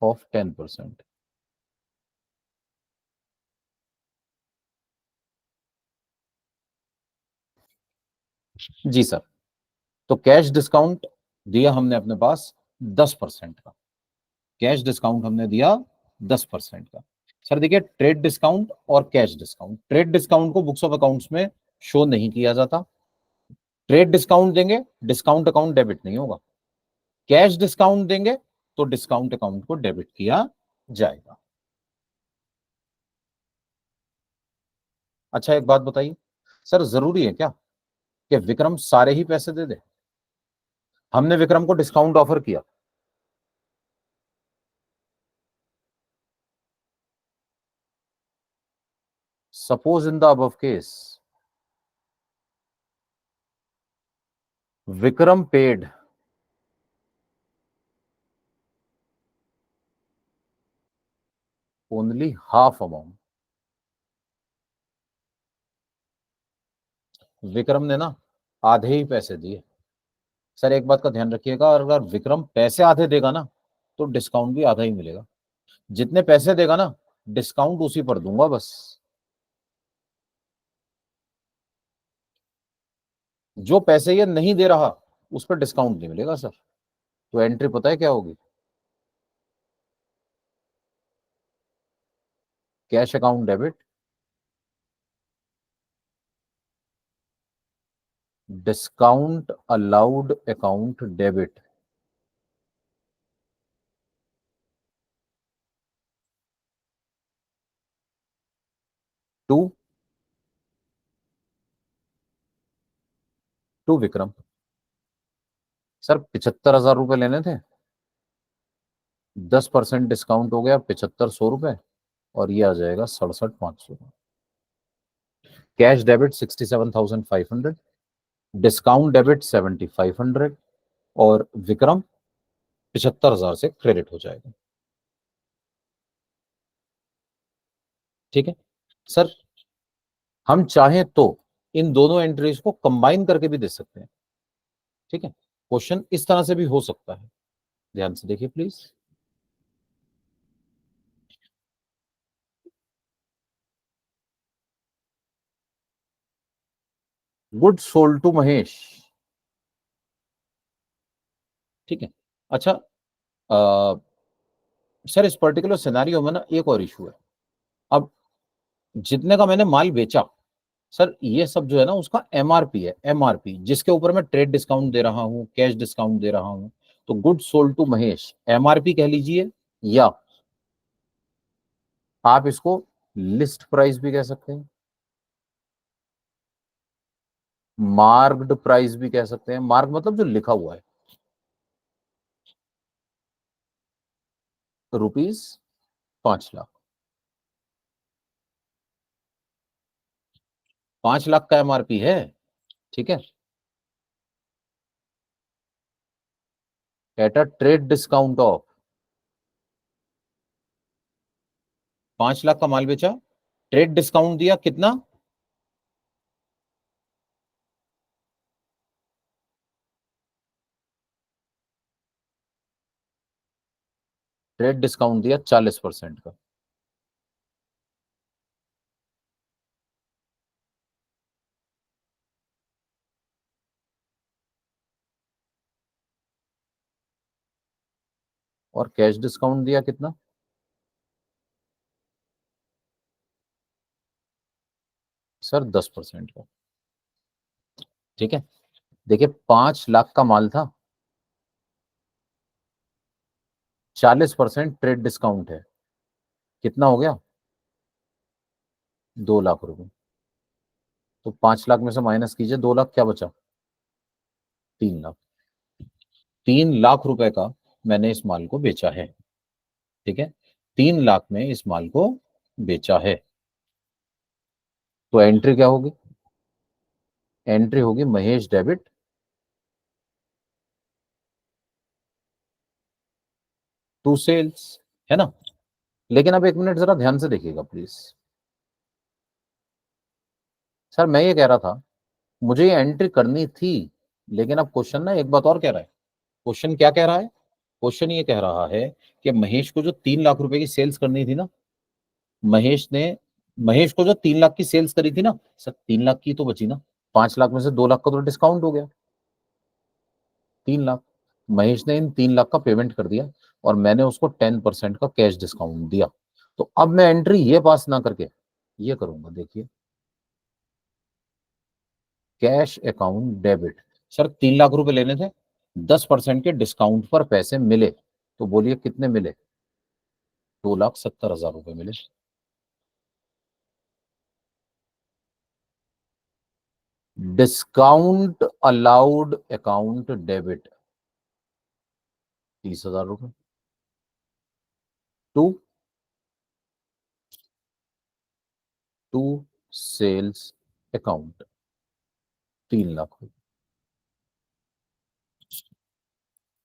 of 10%। जी सर। तो कैश डिस्काउंट दिया हमने अपने पास 10% का, कैश डिस्काउंट हमने दिया 10% का। सर देखिए, ट्रेड डिस्काउंट और कैश डिस्काउंट, ट्रेड डिस्काउंट को बुक्स ऑफ अकाउंट्स में शो नहीं किया जाता। ट्रेड डिस्काउंट देंगे, डिस्काउंट अकाउंट डेबिट नहीं होगा। कैश डिस्काउंट देंगे तो डिस्काउंट अकाउंट को डेबिट किया जाएगा। अच्छा एक बात बताइए, सर जरूरी है क्या कि विक्रम सारे ही पैसे दे दे? हमने विक्रम को डिस्काउंट ऑफर किया, suppose in the above case Vikram paid only half amount. Vikram ने ना आधे ही पैसे दिए। सर एक बात का ध्यान रखिएगा, और अगर विक्रम पैसे आधे देगा ना तो डिस्काउंट भी आधा ही मिलेगा। जितने पैसे देगा ना, डिस्काउंट उसी पर दूंगा बस। जो पैसे ये नहीं दे रहा उस पर डिस्काउंट नहीं मिलेगा सर। तो एंट्री पता है क्या होगी? Cash account debit, discount allowed account debit to to Vikram. Sir 75,000 रुपए लेने थे, 10% डिस्काउंट हो गया 7500 रुपए, और ये आ जाएगा 67,500। कैश डेबिट 67,500, डिस्काउंट डेबिट 7,500, और विक्रम 75,000 से क्रेडिट हो जाएगा। ठीक है सर। हम चाहें तो इन दोनों एंट्रीज को कंबाइन करके भी दे सकते हैं। ठीक है, क्वेश्चन इस तरह से भी हो सकता है, ध्यान से देखिए please. Good sold to Mahesh. ठीक है। अच्छा, सर इस पर्टिकुलर सिनेरियो में ना एक और इशू है। अब जितने का मैंने माल बेचा, सर ये सब जो है ना उसका एमआरपी है, एमआरपी जिसके ऊपर मैं ट्रेड डिस्काउंट दे रहा हूं, कैश डिस्काउंट दे रहा हूं। तो good sold to Mahesh MRP कह लीजिए, या आप इसको लिस्ट प्राइस भी कह सकते हैं, मार्क्ड प्राइस भी कह सकते हैं। मार्क मतलब जो लिखा हुआ है, रुपीज 5 लाख। 5 लाख का एमआरपी है। ठीक है, eight a trade discount of 5 lakh का माल बेचा, ट्रेड डिस्काउंट दिया कितना? ट्रेड डिस्काउंट दिया 40% का। और कैश डिस्काउंट दिया कितना? सर 10% का। ठीक है, देखिए 5 लाख का माल था, 40% ट्रेड डिस्काउंट है, कितना हो गया? 2 लाख रुपए। तो 5 लाख में से माइनस कीजिए 2 लाख, क्या बचा? 3 लाख। 3 लाख रुपए का मैंने इस माल को बेचा है। ठीक है, 3 लाख में इस माल को बेचा है। तो एंट्री क्या होगी? एंट्री होगी महेश डेबिट टू सेल्स, है ना? लेकिन अब 1 मिनट जरा ध्यान से देखिएगा प्लीज। सर मैं ये कह रहा था, मुझे ये एंट्री करनी थी, लेकिन अब क्वेश्चन ना एक बात और कह रहा है। क्वेश्चन क्या कह रहा है? क्वेश्चन ये कह रहा है कि महेश को जो 3 लाख रुपए की सेल्स करनी थी ना, महेश ने, महेश को जो 3 लाख की सेल्स करी थी ना सर, 3 लाख की तो बची ना, 5 लाख में से 2 लाख का तो डिस्काउंट हो गया, 3 लाख। महेश ने इन 3 लाख का पेमेंट कर दिया और मैंने उसको 10% का कैश डिस्काउंट दिया। तो अब मैं एंट्री ये पास ना करके ये करूंगा, देखिए, cash account debit. Sir 3 lakh रुपए लेने थे, 10% के डिस्काउंट पर पैसे मिले, तो बोलिए कितने मिले? 2,70,000 रुपए मिले। डिस्काउंट अलाउड अकाउंट डेबिट 30,000 रुपए to to sales account 3 lakh रुपए।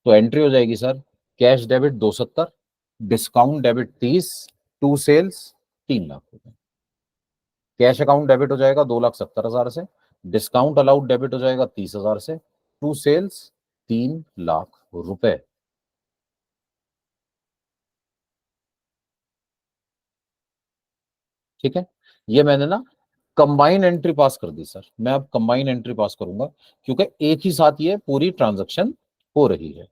तो एंट्री हो जाएगी sir, cash debit 270, discount debit 30, to sales 3 lakh रुपए। कैश अकाउंट डेबिट हो जाएगा 2,70,000 से, डिस्काउंट अलाउड डेबिट हो जाएगा 30,000 से, टू सेल्स 3 लाख रुपए। ठीक है, ये मैंने ना कंबाइन एंट्री पास कर दी सर। मैं अब कंबाइन एंट्री पास करूंगा क्योंकि एक ही साथ ये पूरी ट्रांजैक्शन हो रही है।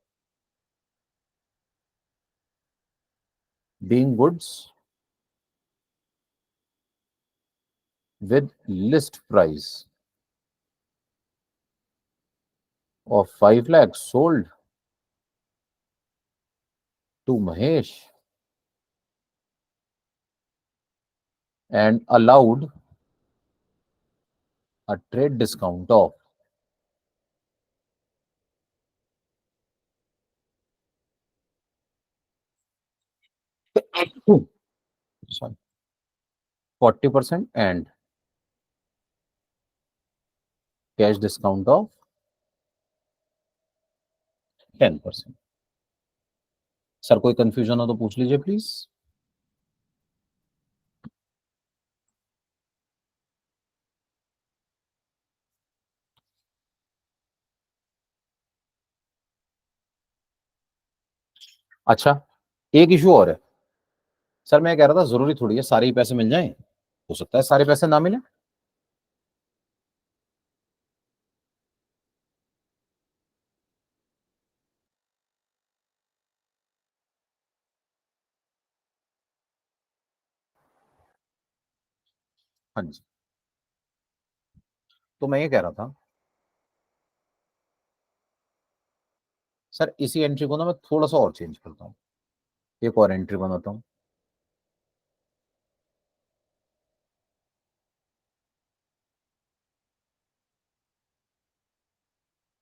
Being goods with list price of 5 lakh sold to Mahesh and allowed a trade discount of 40% and cash discount of 10%। Sir कोई कंफ्यूजन हो तो पूछ लीजिए प्लीज। अच्छा, एक इशू और है। सर मैं कह रहा था, जरूरी थोड़ी है सारे ही पैसे मिल जाएं, हो सकता है सारे पैसे ना मिले। हाँ जी, तो मैं ये कह रहा था सर, इसी एंट्री को ना मैं थोड़ा सा और चेंज करता हूँ, एक और एंट्री बनाता हूँ।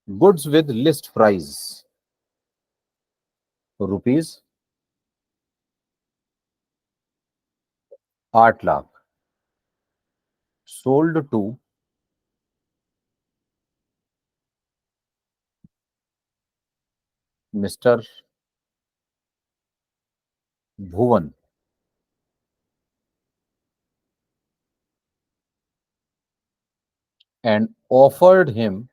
Goods with list price rupees 8 lakh sold to mister Bhuvan and offered him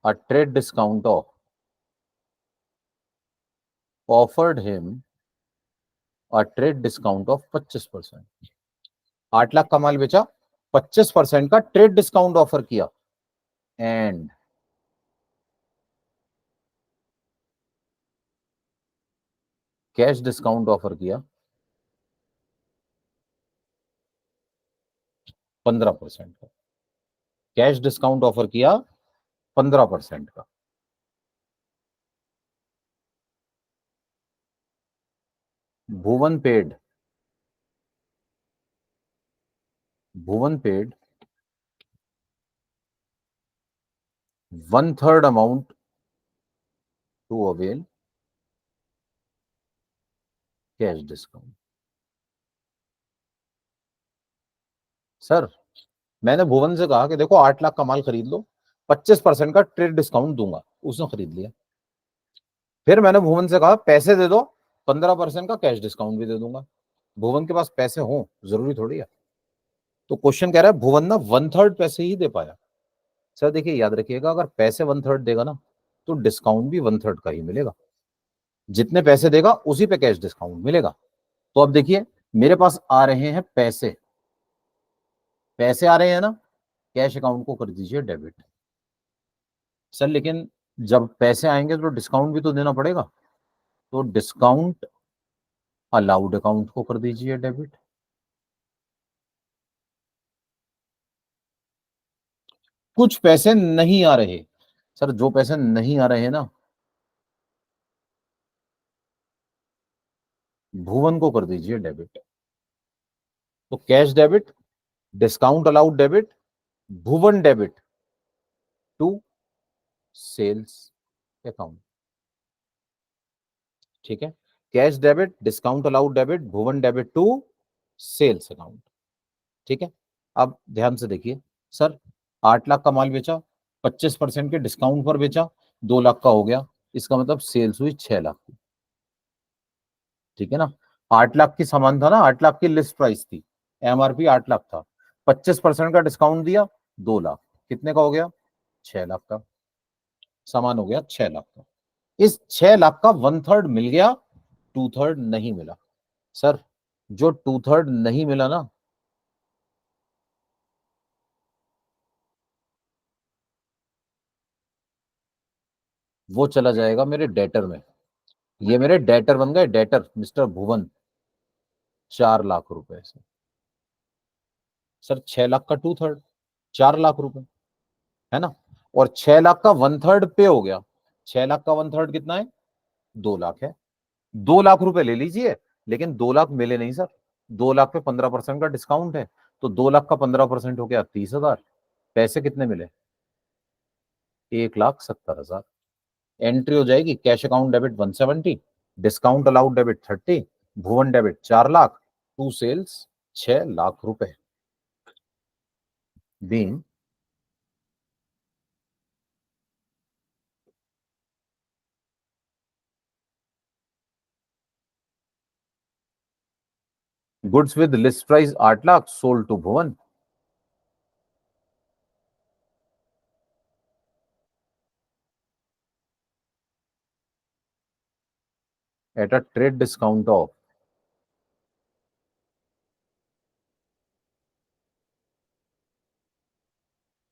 a trade discount of offered him a trade discount of 25%। 8 lakh का माल बेचा, 25% का ट्रेड डिस्काउंट ऑफर किया, एंड कैश डिस्काउंट ऑफर किया 15% का। कैश डिस्काउंट ऑफर किया 15% का। Bhuvan paid, Bhuvan paid 1/3 amount to avail cash discount. Sir मैंने भुवन से कहा कि देखो 8 लाख का माल खरीद लो, 25% का ट्रेड डिस्काउंट दूंगा, उसने खरीद लिया। फिर मैंने भुवन से कहा पैसे दे दो, 15% का कैश डिस्काउंट भी दे दूंगा। भुवन के पास पैसे हो, जरूरी थोड़ी है। तो क्वेश्चन कह रहा है भुवन ना 1/3 पैसे ही दे पाया। सर देखिए याद रखिएगा, अगर पैसे 1/3 देगा ना तो डिस्काउंट भी 1/3 का ही मिलेगा। जितने पैसे देगा उसी पे कैश डिस्काउंट मिलेगा। तो अब देखिए मेरे पास आ रहे हैं पैसे, पैसे आ रहे हैं ना, कैश अकाउंट को कर दीजिए डेबिट। सर लेकिन जब पैसे आएंगे तो डिस्काउंट भी तो देना पड़ेगा, तो डिस्काउंट अलाउड अकाउंट को कर दीजिए डेबिट। कुछ पैसे नहीं आ रहे, सर जो पैसे नहीं आ रहे ना, भुवन को कर दीजिए डेबिट। तो cash debit, discount allowed debit, Bhuvan debit to sales account. ठीक है, cash debit, discount allowed debit, Bhuvan debit to sales account. ठीक है, अब ध्यान से देखिए सर, 8 लाख का माल बेचा, 25% के डिस्काउंट पर बेचा, 2 लाख का हो गया, इसका मतलब सेल्स हुई 6 लाख की। ठीक है ना, 8 लाख की सामान था ना, 8 लाख की लिस्ट प्राइस थी, एमआरपी 8 लाख था, 25% का डिस्काउंट दिया, 2 लाख, कितने का हो गया? 6 लाख का सामान हो गया, 6 लाख का। इस 6 लाख का 1/3 मिल गया, 2/3 नहीं मिला। सर जो 2/3 नहीं मिला ना, वो चला जाएगा मेरे डेटर में। ये मेरे डेटर बन गए, डेटर मिस्टर भुवन, 4 लाख रुपए से। सर 6 लाख का 2/3, 4 लाख रुपए, है ना। और 6 लाख का 1/3 पे हो गया, 6 लाख का 1/3 कितना है? 2 लाख है। 2 लाख रुपए ले लीजिए, लेकिन 2 लाख मिले नहीं सर, 2 लाख पे 15% का डिस्काउंट है, तो 2 लाख का 15% हो गया 30,000। पैसे कितने मिले? 1,70,000। एंट्री हो जाएगी cash account debit 170, discount allowed debit 30, Bhuvan debit 4 lakh, to sales 6 lakh रुपए। Being goods with list price 8 lakh sold to Bhuvan at a trade discount of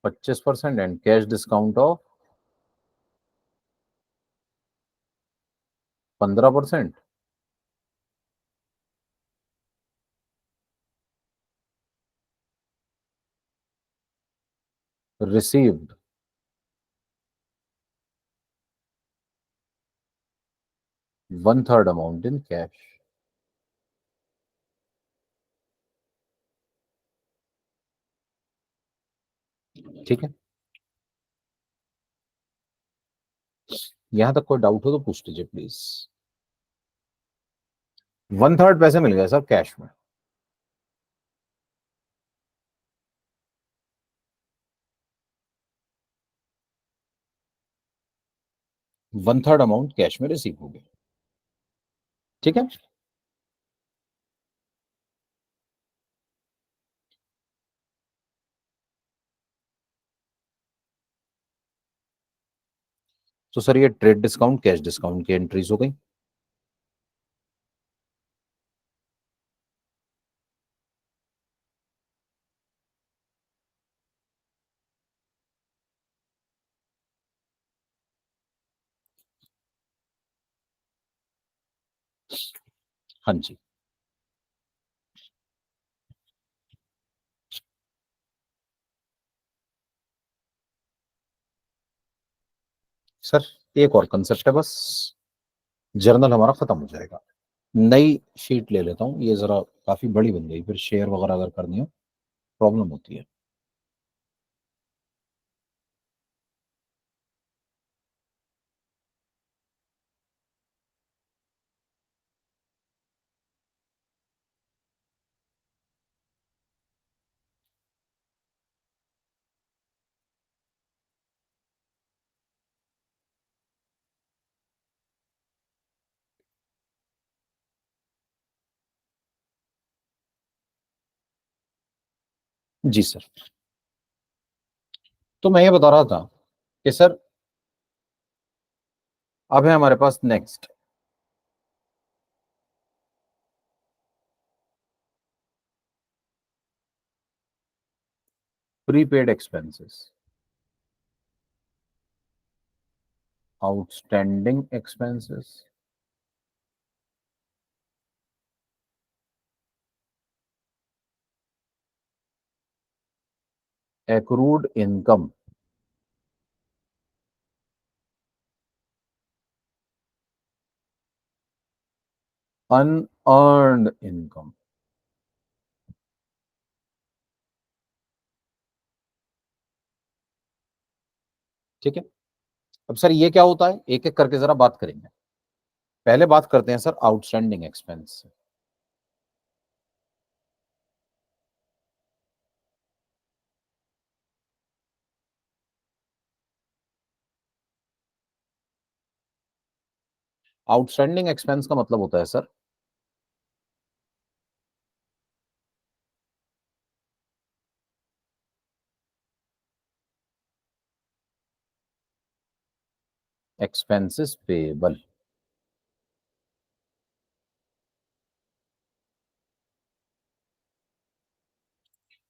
25% and cash discount of 15%। Received 1/3 amount in cash. ठीक है, यहां तक कोई डाउट हो तो पूछ लीजिए प्लीज। 1/3 पैसे मिल गए सर कैश में। 1/3 अमाउंट कैश में रिसीव हो गया। ठीक है, तो सर ये ट्रेड डिस्काउंट कैश डिस्काउंट की एंट्रीज हो गई। हाँ जी सर, एक और कंसेप्ट है बस, जर्नल हमारा खत्म हो जाएगा। नई शीट ले लेता हूँ, ये जरा काफी बड़ी बन गई, फिर शेयर वगैरह अगर करनी हो प्रॉब्लम होती है। जी सर। तो मैं ये बता रहा था कि सर अब है हमारे पास next prepaid expenses, outstanding expenses, accrued income, unearned income. ठीक है। अब सर ये क्या होता है, एक एक करके जरा बात करेंगे। पहले बात करते हैं sir outstanding expense. Outstanding expense का मतलब होता है सर एक्सपेंसेस पेबल।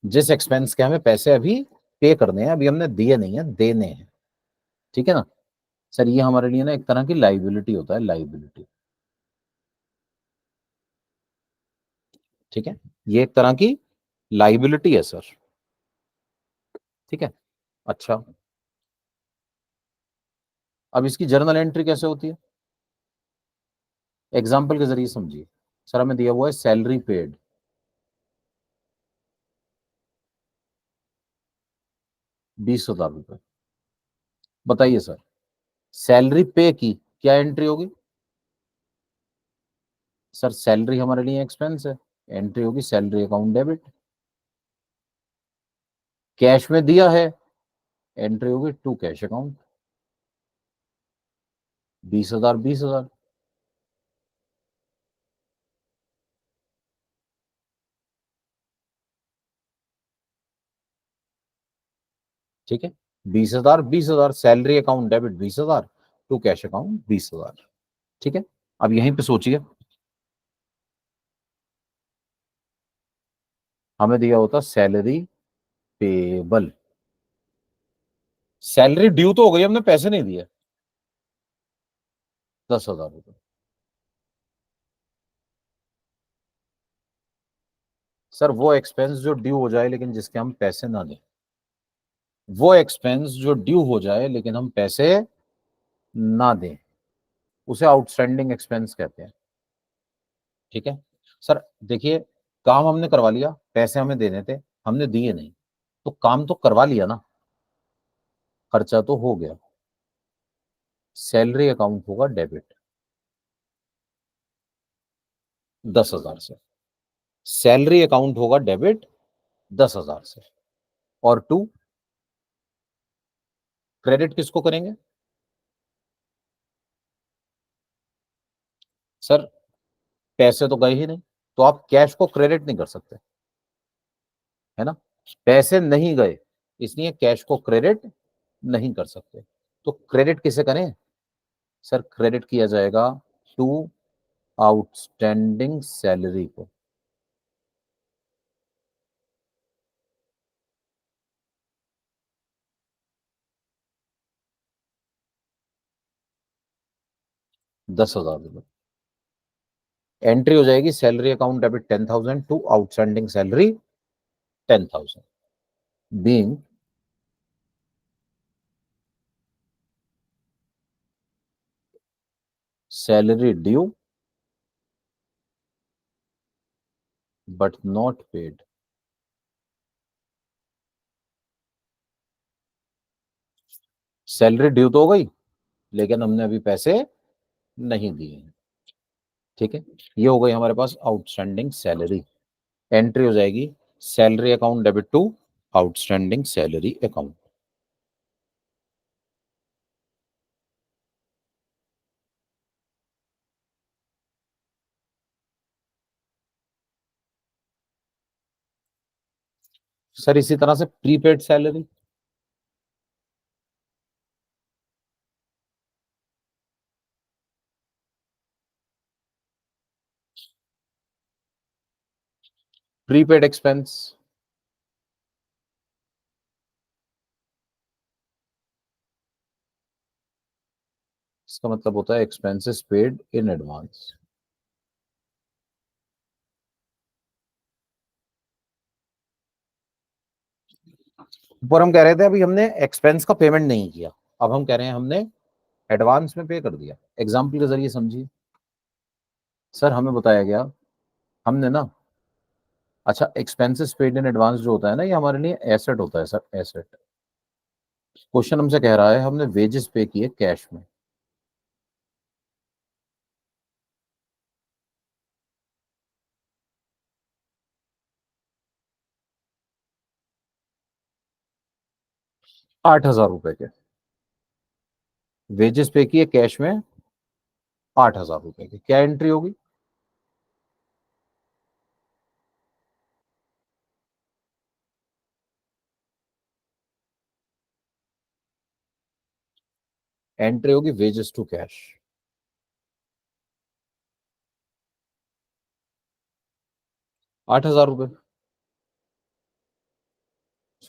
जिस एक्सपेंस के हमें पैसे अभी पे करने हैं, अभी हमने दिए नहीं है, देने हैं। ठीक है ना सर, ये हमारे लिए ना एक तरह की लाइबिलिटी होता है, लाइबिलिटी। ठीक है, ये एक तरह की लाइबिलिटी है सर। ठीक है। अच्छा, अब इसकी जर्नल एंट्री कैसे होती है, एग्जाम्पल के जरिए समझिए। सर हमें दिया हुआ है सैलरी पेड 20,000 रुपए। बताइए सर, सैलरी पे की क्या एंट्री होगी। सर सैलरी हमारे लिए एक्सपेंस है, एंट्री होगी सैलरी अकाउंट डेबिट। कैश में दिया है, एंट्री होगी टू कैश अकाउंट। 20,000 20,000। ठीक है, 20,000 20,000, salary account debit 20,000, to cash account 20,000। ठीक है। अब यहीं पे सोचिए, हमें दिया होता सैलरी पेबल। सैलरी ड्यू तो हो गई, हमने पैसे नहीं दिए, 10,000 रुपए। सर वो एक्सपेंस जो ड्यू हो जाए लेकिन जिसके हम पैसे ना दें, वो एक्सपेंस जो ड्यू हो जाए लेकिन हम पैसे ना दें, उसे आउटस्टैंडिंग एक्सपेंस कहते हैं। ठीक है। सर देखिए, काम हमने करवा लिया, पैसे हमें देने थे, हमने दिए नहीं, तो काम तो करवा लिया ना, खर्चा तो हो गया। सैलरी अकाउंट होगा डेबिट 10,000 से। सैलरी अकाउंट होगा डेबिट 10,000 से। और टू, क्रेडिट किसको करेंगे। सर पैसे तो गए ही नहीं, तो आप कैश को क्रेडिट नहीं कर सकते, है ना। पैसे नहीं गए, इसलिए कैश को क्रेडिट नहीं कर सकते। तो क्रेडिट किसे करें। सर क्रेडिट किया जाएगा टू आउटस्टैंडिंग सैलरी को। 10,000 रुपये। एंट्री हो जाएगी salary account debit 10,000 to outstanding salary 10,000, being salary due but not paid. Salary due तो हो गई, लेकिन हमने अभी पैसे नहीं दिए। ठीक है, ये हो गई हमारे पास आउटस्टैंडिंग सैलरी। एंट्री हो जाएगी salary account debit to outstanding salary account. Sir इसी तरह से प्रीपेड सैलरी। Prepaid expense. इसका मतलब होता है एक्सपेंसेस पेड इन एडवांस। ऊपर हम कह रहे थे अभी हमने एक्सपेंस का पेमेंट नहीं किया, अब हम कह रहे हैं हमने एडवांस में पे कर दिया। एग्जाम्पल के जरिए समझिए। सर हमें बताया गया, हमने ना, अच्छा एक्सपेंसेस पेड इन एडवांस जो होता है ना, ये हमारे लिए एसेट होता है सर, एसेट। क्वेश्चन हमसे कह रहा है हमने वेजेस पे किए कैश में। 8,000 रुपए के वेजेस पे किए कैश में, 8,000 रुपए के, क्या एंट्री होगी? एंट्री होगी वेजेस टू कैश। 8,000 रुपए।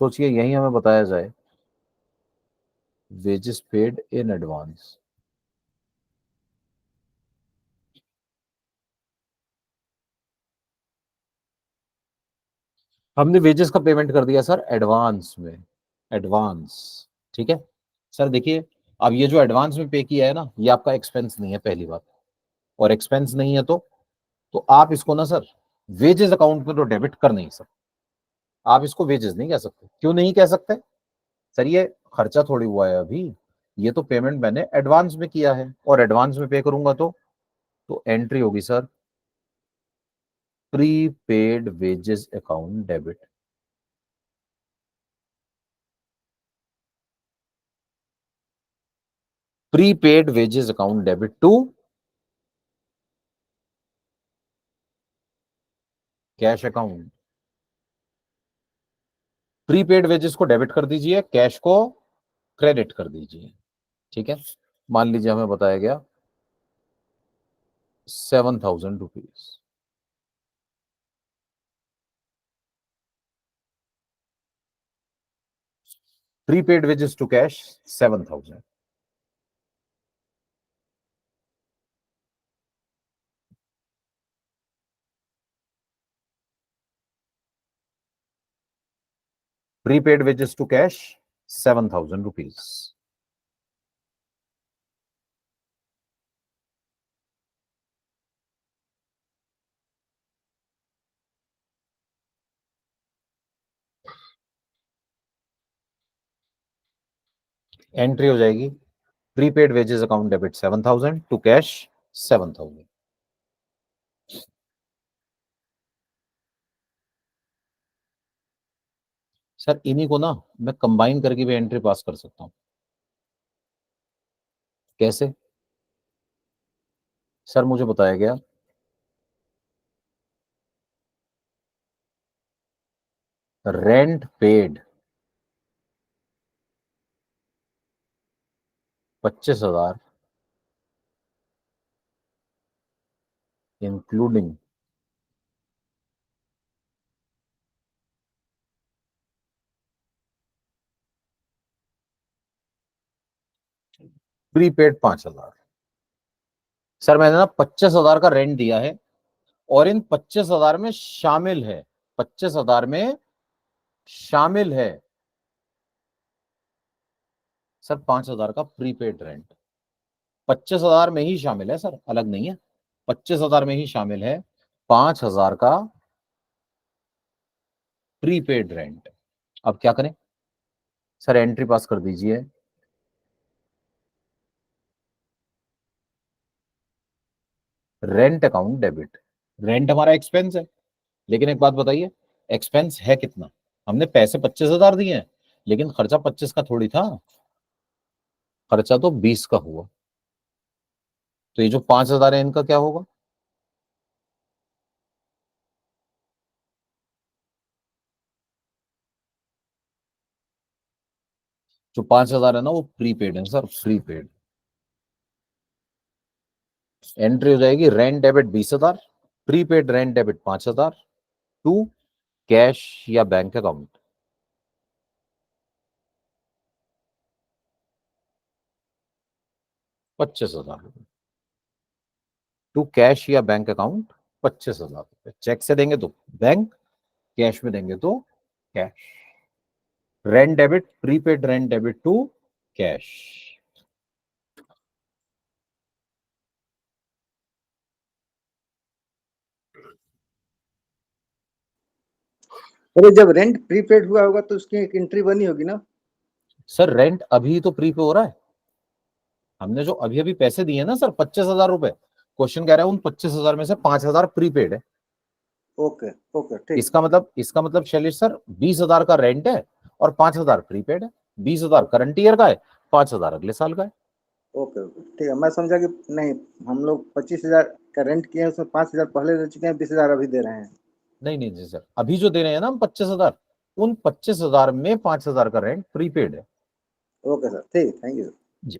सोचिए यही हमें बताया जाए वेजेस पेड इन एडवांस। हमने वेजेस का पेमेंट कर दिया सर एडवांस में, एडवांस। ठीक है सर, देखिए अब ये जो एडवांस में पे किया है ना, ये आपका एक्सपेंस नहीं है पहली बात। और एक्सपेंस नहीं है तो आप इसको ना सर वेजेस अकाउंट में तो डेबिट कर नहीं सकते। आप इसको वेजेस नहीं कह सकते। क्यों नहीं कह सकते? सर ये खर्चा थोड़ी हुआ है अभी, ये तो पेमेंट मैंने एडवांस में किया है, और एडवांस में पे करूंगा तो एंट्री होगी sir prepaid wages account debit. Prepaid wages account debit to cash account. Prepaid wages को डेबिट कर दीजिए, कैश को क्रेडिट कर दीजिए। ठीक है, मान लीजिए हमें बताया गया 7,000 rupees. Prepaid wages to cash 7,000। Prepaid wages to cash 7,000 rupees. Entry हो जाएगी prepaid wages account debit 7,000 to cash 7,000। Sir इन्हीं को ना मैं कंबाइन करके भी एंट्री पास कर सकता हूं। कैसे? सर मुझे बताया गया rent paid 25,000 including prepaid 5,000। Sir मैंने ना 25,000 का रेंट दिया है, और इन 25,000 में शामिल है, 25,000 में शामिल है सर 5,000 का प्रीपेड रेंट। 25,000 में ही शामिल है सर, अलग नहीं है। 25,000 में ही शामिल है 5,000 का प्रीपेड रेंट। अब क्या करें सर, एंट्री पास कर दीजिए। Rent account debit. रेंट हमारा एक्सपेंस है, लेकिन एक बात बताइए, एक्सपेंस है कितना? हमने पैसे 25,000 दिए हैं, लेकिन खर्चा 25 का थोड़ी था, खर्चा तो 20 का हुआ। तो ये जो 5,000 है इनका क्या होगा? जो 5,000 है ना वो प्रीपेड है सर, प्रीपेड। एंट्री हो जाएगी rent debit 20,000, prepaid rent debit 5,000 to cash या बैंक अकाउंट 25,000 टू कैश या बैंक अकाउंट 25,000 चेक से देंगे तो बैंक, कैश में देंगे तो cash. Rent debit, prepaid rent debit to cash. अरे जब रेंट प्रीपेड हुआ होगा तो उसकी एक एंट्री बनी होगी ना। सर रेंट अभी तो प्री पे हो रहा है, हमने जो अभी अभी पैसे दिए ना सर 25,000 रुपए, क्वेश्चन कह रहा है उन 25,000 में से 5,000 प्रीपेड है। ओके ओके ठीक। इसका मतलब शैलेश सर 20,000 का रेंट है और 5,000 प्रीपेड है। 20,000 करंट ईयर का है, 5,000 अगले साल का है। ओके ओके ठीक है, मैं समझा कि नहीं, हम लोग 25,000 का रेंट किए हैं, उसमें 5,000 पहले दे चुके हैं, 20,000 अभी दे रहे हैं। नहीं नहीं जी सर, अभी जो दे रहे हैं ना हम 25,000, उन 25,000 में 5,000 का रेंट प्रीपेड है। ओके सर, ठीक, थैंक यू। जी।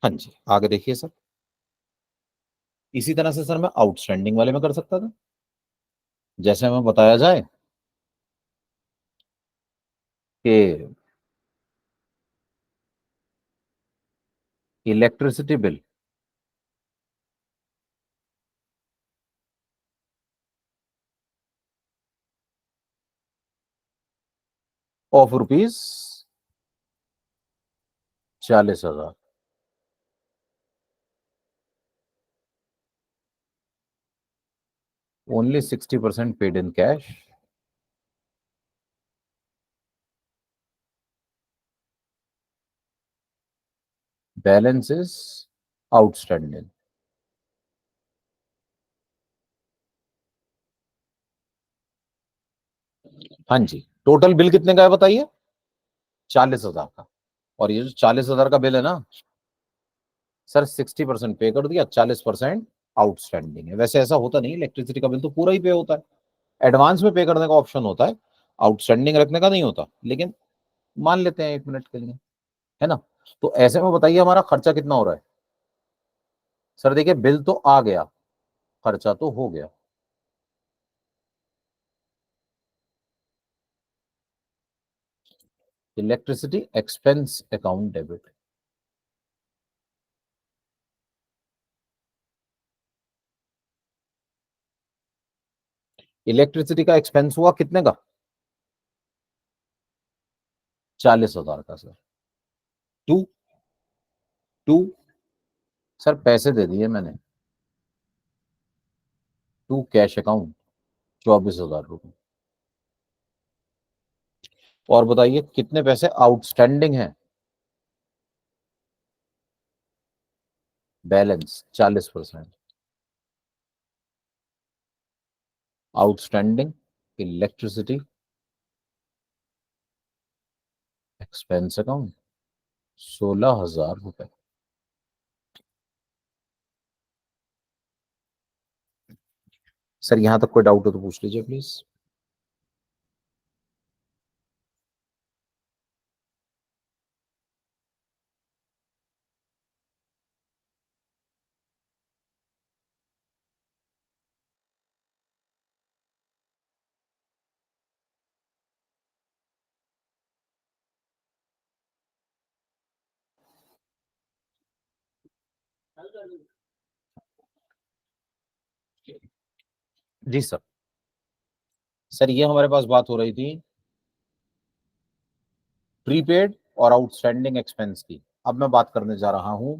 हाँ जी, आगे देखिए सर। इसी तरह से सर मैं आउटस्टैंडिंग वाले में कर सकता था। जैसे हमें बताया जाए कि electricity bill of rupees 40,000, only 60% paid in cash, balance is outstanding. हाँ जी, टोटल बिल कितने का है बताइए? 40,000 का। और ये जो 40,000 का बिल है ना सर, 60% पे कर दिया, 40% आउटस्टैंडिंग है। वैसे ऐसा होता नहीं, इलेक्ट्रिसिटी का बिल तो पूरा ही पे होता है, एडवांस में पे करने का ऑप्शन होता है, आउटस्टैंडिंग रखने का नहीं होता। लेकिन मान लेते हैं 1 मिनट के लिए, है ना। तो ऐसे में बताइए हमारा खर्चा कितना हो रहा है? सर देखिए, बिल तो आ गया, खर्चा तो हो गया। Electricity expense account debit. Electricity का एक्सपेंस हुआ कितने का? 40,000 का सर। टू टू सर पैसे दे दिए मैंने, टू कैश अकाउंट 24,000 रुपये। और बताइए कितने पैसे आउटस्टैंडिंग हैं? Balance 40%। Outstanding electricity expense account 16,000 रुपए। सर यहां तक कोई डाउट हो तो पूछ लीजिए प्लीज। Ji sir. सर ये हमारे पास बात हो रही थी प्रीपेड और आउटस्टैंडिंग एक्सपेंस की। अब मैं बात करने जा रहा हूं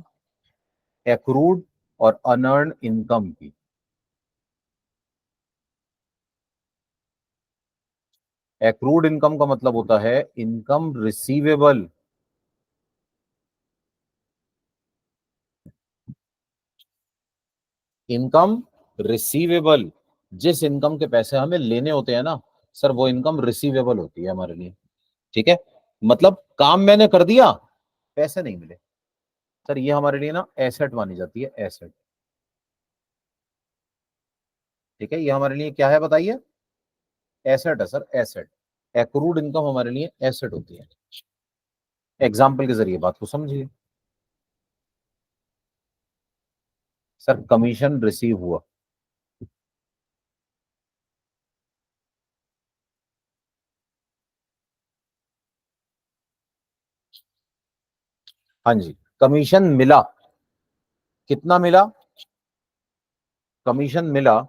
एक्रूड और अनअर्न इनकम की। एक्रूड इनकम का मतलब होता है इनकम रिसीवेबल, इनकम रिसीवेबल, जिस इनकम के पैसे हमें लेने होते हैं ना सर, वो इनकम रिसीवेबल होती है हमारे लिए। ठीक है, मतलब काम मैंने कर दिया, पैसे नहीं मिले, सर ये हमारे लिए ना एसेट मानी जाती है, एसेट। ठीक है, ये हमारे लिए क्या है बताइए, एसेट है सर, एसेट। एक्रूड इनकम हमारे लिए एसेट होती है। एग्जाम्पल के जरिए बात को समझिए। सर कमीशन रिसीव हुआ, हाँ जी, कमीशन मिला, कितना मिला, कमीशन मिला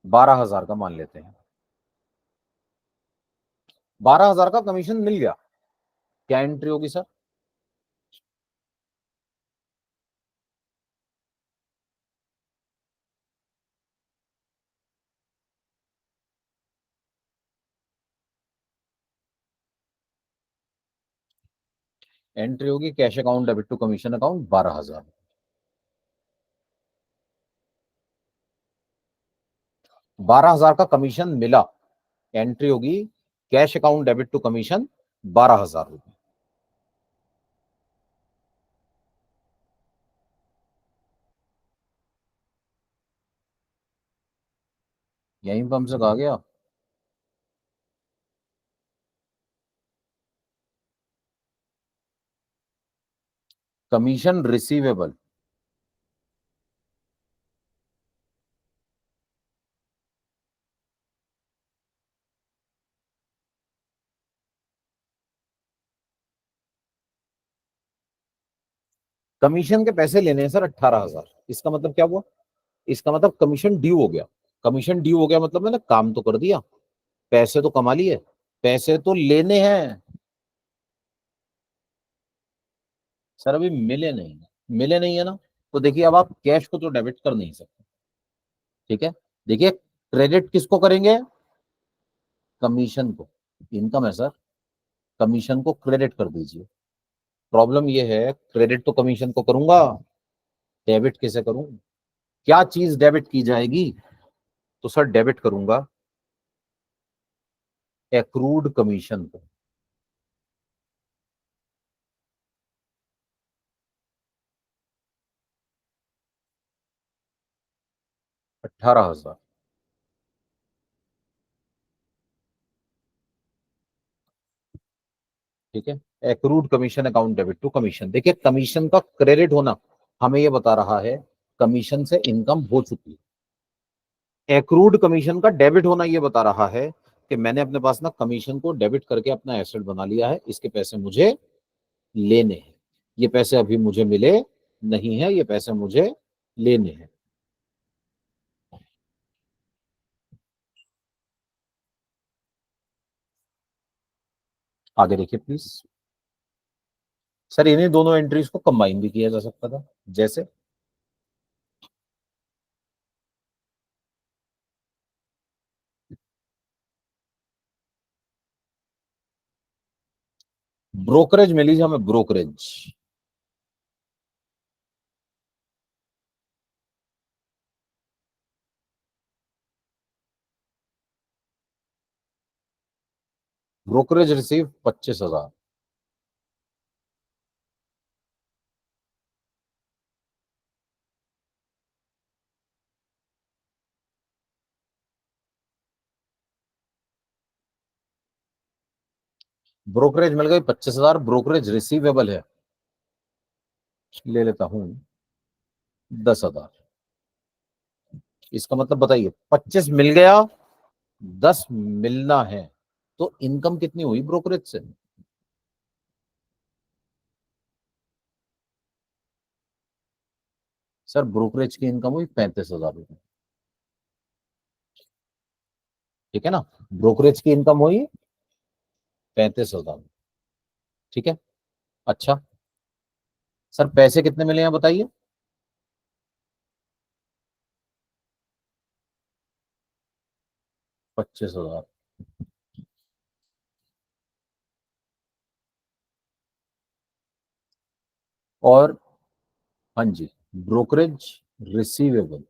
12,000 का मान लेते हैं, 12,000 का कमीशन मिल गया, क्या एंट्री होगी सर, एंट्री होगी cash account debit to commission account 12,000। 12,000 का कमीशन मिला, एंट्री होगी cash account debit to commission 12,000 रुपए। यहीं पर हमसे कहा गया, कमीशन रिसीवेबल, कमीशन के पैसे लेने हैं सर 18,000, इसका मतलब क्या हुआ, इसका मतलब कमीशन ड्यू हो गया, कमीशन ड्यू हो गया मतलब मैंने काम तो कर दिया, पैसे तो कमा लिए, पैसे तो लेने हैं सर, अभी मिले नहीं, मिले नहीं है ना, तो देखिए अब आप कैश को तो डेबिट कर नहीं सकते। ठीक है, देखिए क्रेडिट किसको करेंगे, कमीशन को, इनकम है सर, कमीशन को क्रेडिट कर दीजिए। प्रॉब्लम ये है क्रेडिट तो कमीशन को करूंगा, डेबिट कैसे करूं, क्या चीज डेबिट की जाएगी, तो सर डेबिट करूंगा एक्रूड कमीशन को। 18,000, ठीक है, accrued commission account debit to commission, देखिए कमीशन का क्रेडिट होना हमें ये बता रहा है कमीशन से इनकम हो चुकी है, एक्रूड कमीशन का डेबिट होना ये बता रहा है कि मैंने अपने पास ना कमीशन को डेबिट करके अपना एसेट बना लिया है, इसके पैसे मुझे लेने हैं, ये पैसे अभी मुझे मिले नहीं है, ये पैसे मुझे लेने हैं। आगे देखिए प्लीज। सर इन्हीं दोनों एंट्रीज को कंबाइन भी किया जा सकता था, जैसे ब्रोकरेज मिली थी हमें, ब्रोकरेज, ब्रोकरेज रिसीव 25,000, ब्रोकरेज मिल गई 25,000, ब्रोकरेज रिसीवेबल है, ले लेता हूं 10,000, इसका मतलब बताइए 25 मिल गया, 10 मिलना है, तो इनकम कितनी हुई ब्रोकरेज से, सर ब्रोकरेज की इनकम हुई 35,000 रुपए। ठीक है ना, ब्रोकरेज की इनकम हुई 35,000। ठीक है, अच्छा सर पैसे कितने मिले हैं बताइए, 25,000। और हाँ जी, ब्रोकरेज रिसीवेबल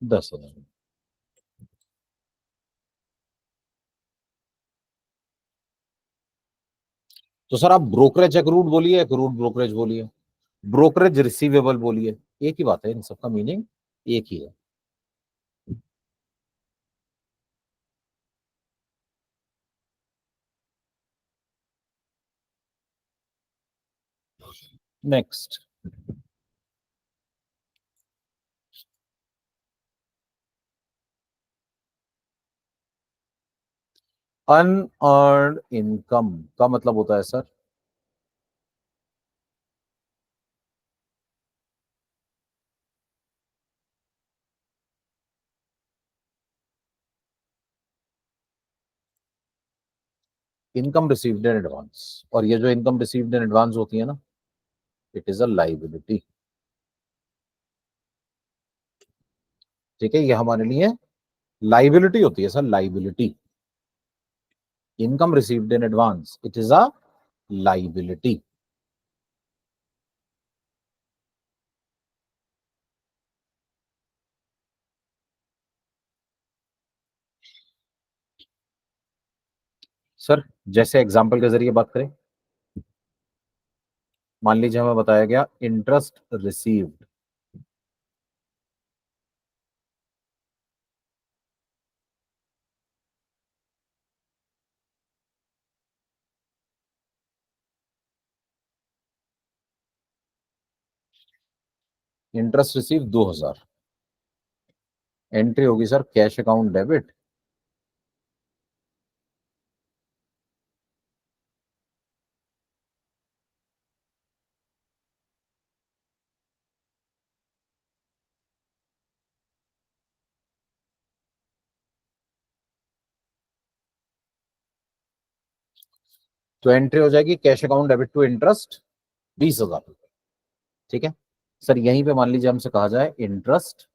10,000। तो सर आप ब्रोकरेज एक्रूड बोलिए, एक्रूड ब्रोकरेज बोलिए, ब्रोकरेज रिसीवेबल बोलिए, एक ही बात है, इन सबका मीनिंग एक ही है। नेक्स्ट, अनअर्न्ड इनकम का मतलब होता है sir, income received in advance. और ये जो इनकम रिसीव्ड इन एडवांस होती है ना, इट इज अ लाइबिलिटी। ठीक है, ये हमारे लिए लाइबिलिटी होती है sir, liability. Income received in advance, it is a liability. Sir जैसे एग्जांपल के जरिए बात करें, मान लीजिए हमें बताया गया interest received, interest receive 2,000, entry होगी सर कैश अकाउंट डेबिट, तो एंट्री हो जाएगी cash account debit to interest 20,000। ठीक है सर, यहीं पे मान लीजिए हमसे कहा जाए interest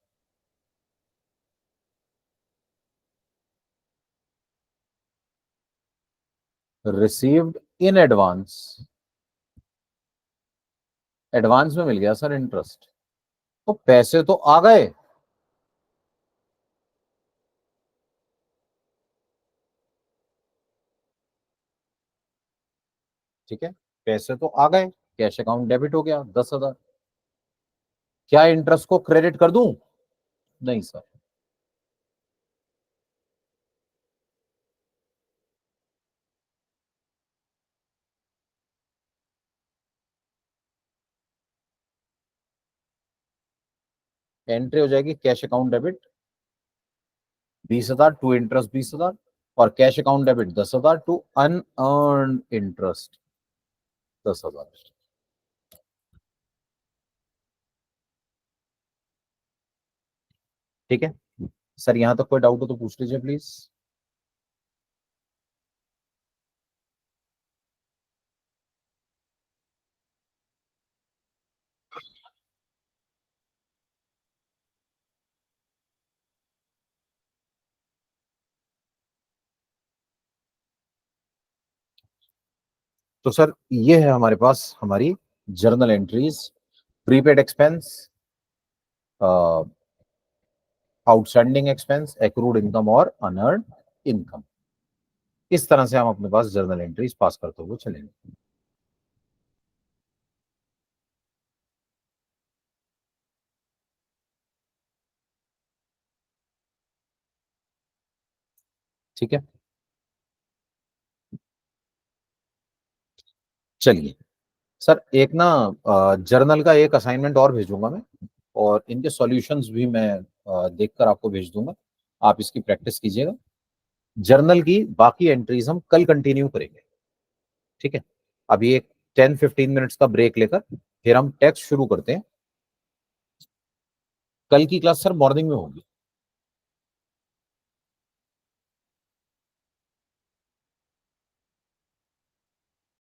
received in advance, advance में मिल गया सर इंटरेस्ट, तो पैसे तो आ गए। ठीक है, पैसे तो आ गए, कैश अकाउंट डेबिट हो गया 10,000। क्या इंटरेस्ट को क्रेडिट कर दूं? नहीं सर, एंट्री हो जाएगी cash account debit 20,000 to interest 20,000, और cash account debit 10,000 to unearned interest 10,000। ठीक है सर, यहां तक कोई डाउट हो तो पूछ लीजिए प्लीज। तो सर ये है हमारे पास हमारी journal entries, prepaid expense, outstanding expense, accrued income और अनअर्न्ड इनकम। इस तरह से हम अपने पास जर्नल एंट्रीज पास करते हुए चलेंगे। ठीक है, चलिए सर, एक ना जर्नल का एक असाइनमेंट और भेजूंगा मैं, और इनके सॉल्यूशंस भी मैं देखकर आपको भेज दूंगा, आप इसकी प्रैक्टिस कीजिएगा। जर्नल की बाकी एंट्रीज हम कल कंटिन्यू करेंगे। ठीक है, अभी एक 10-15 मिनट्स का ब्रेक लेकर फिर हम टेक्स्ट शुरू करते हैं। कल की क्लास सर मॉर्निंग में होगी।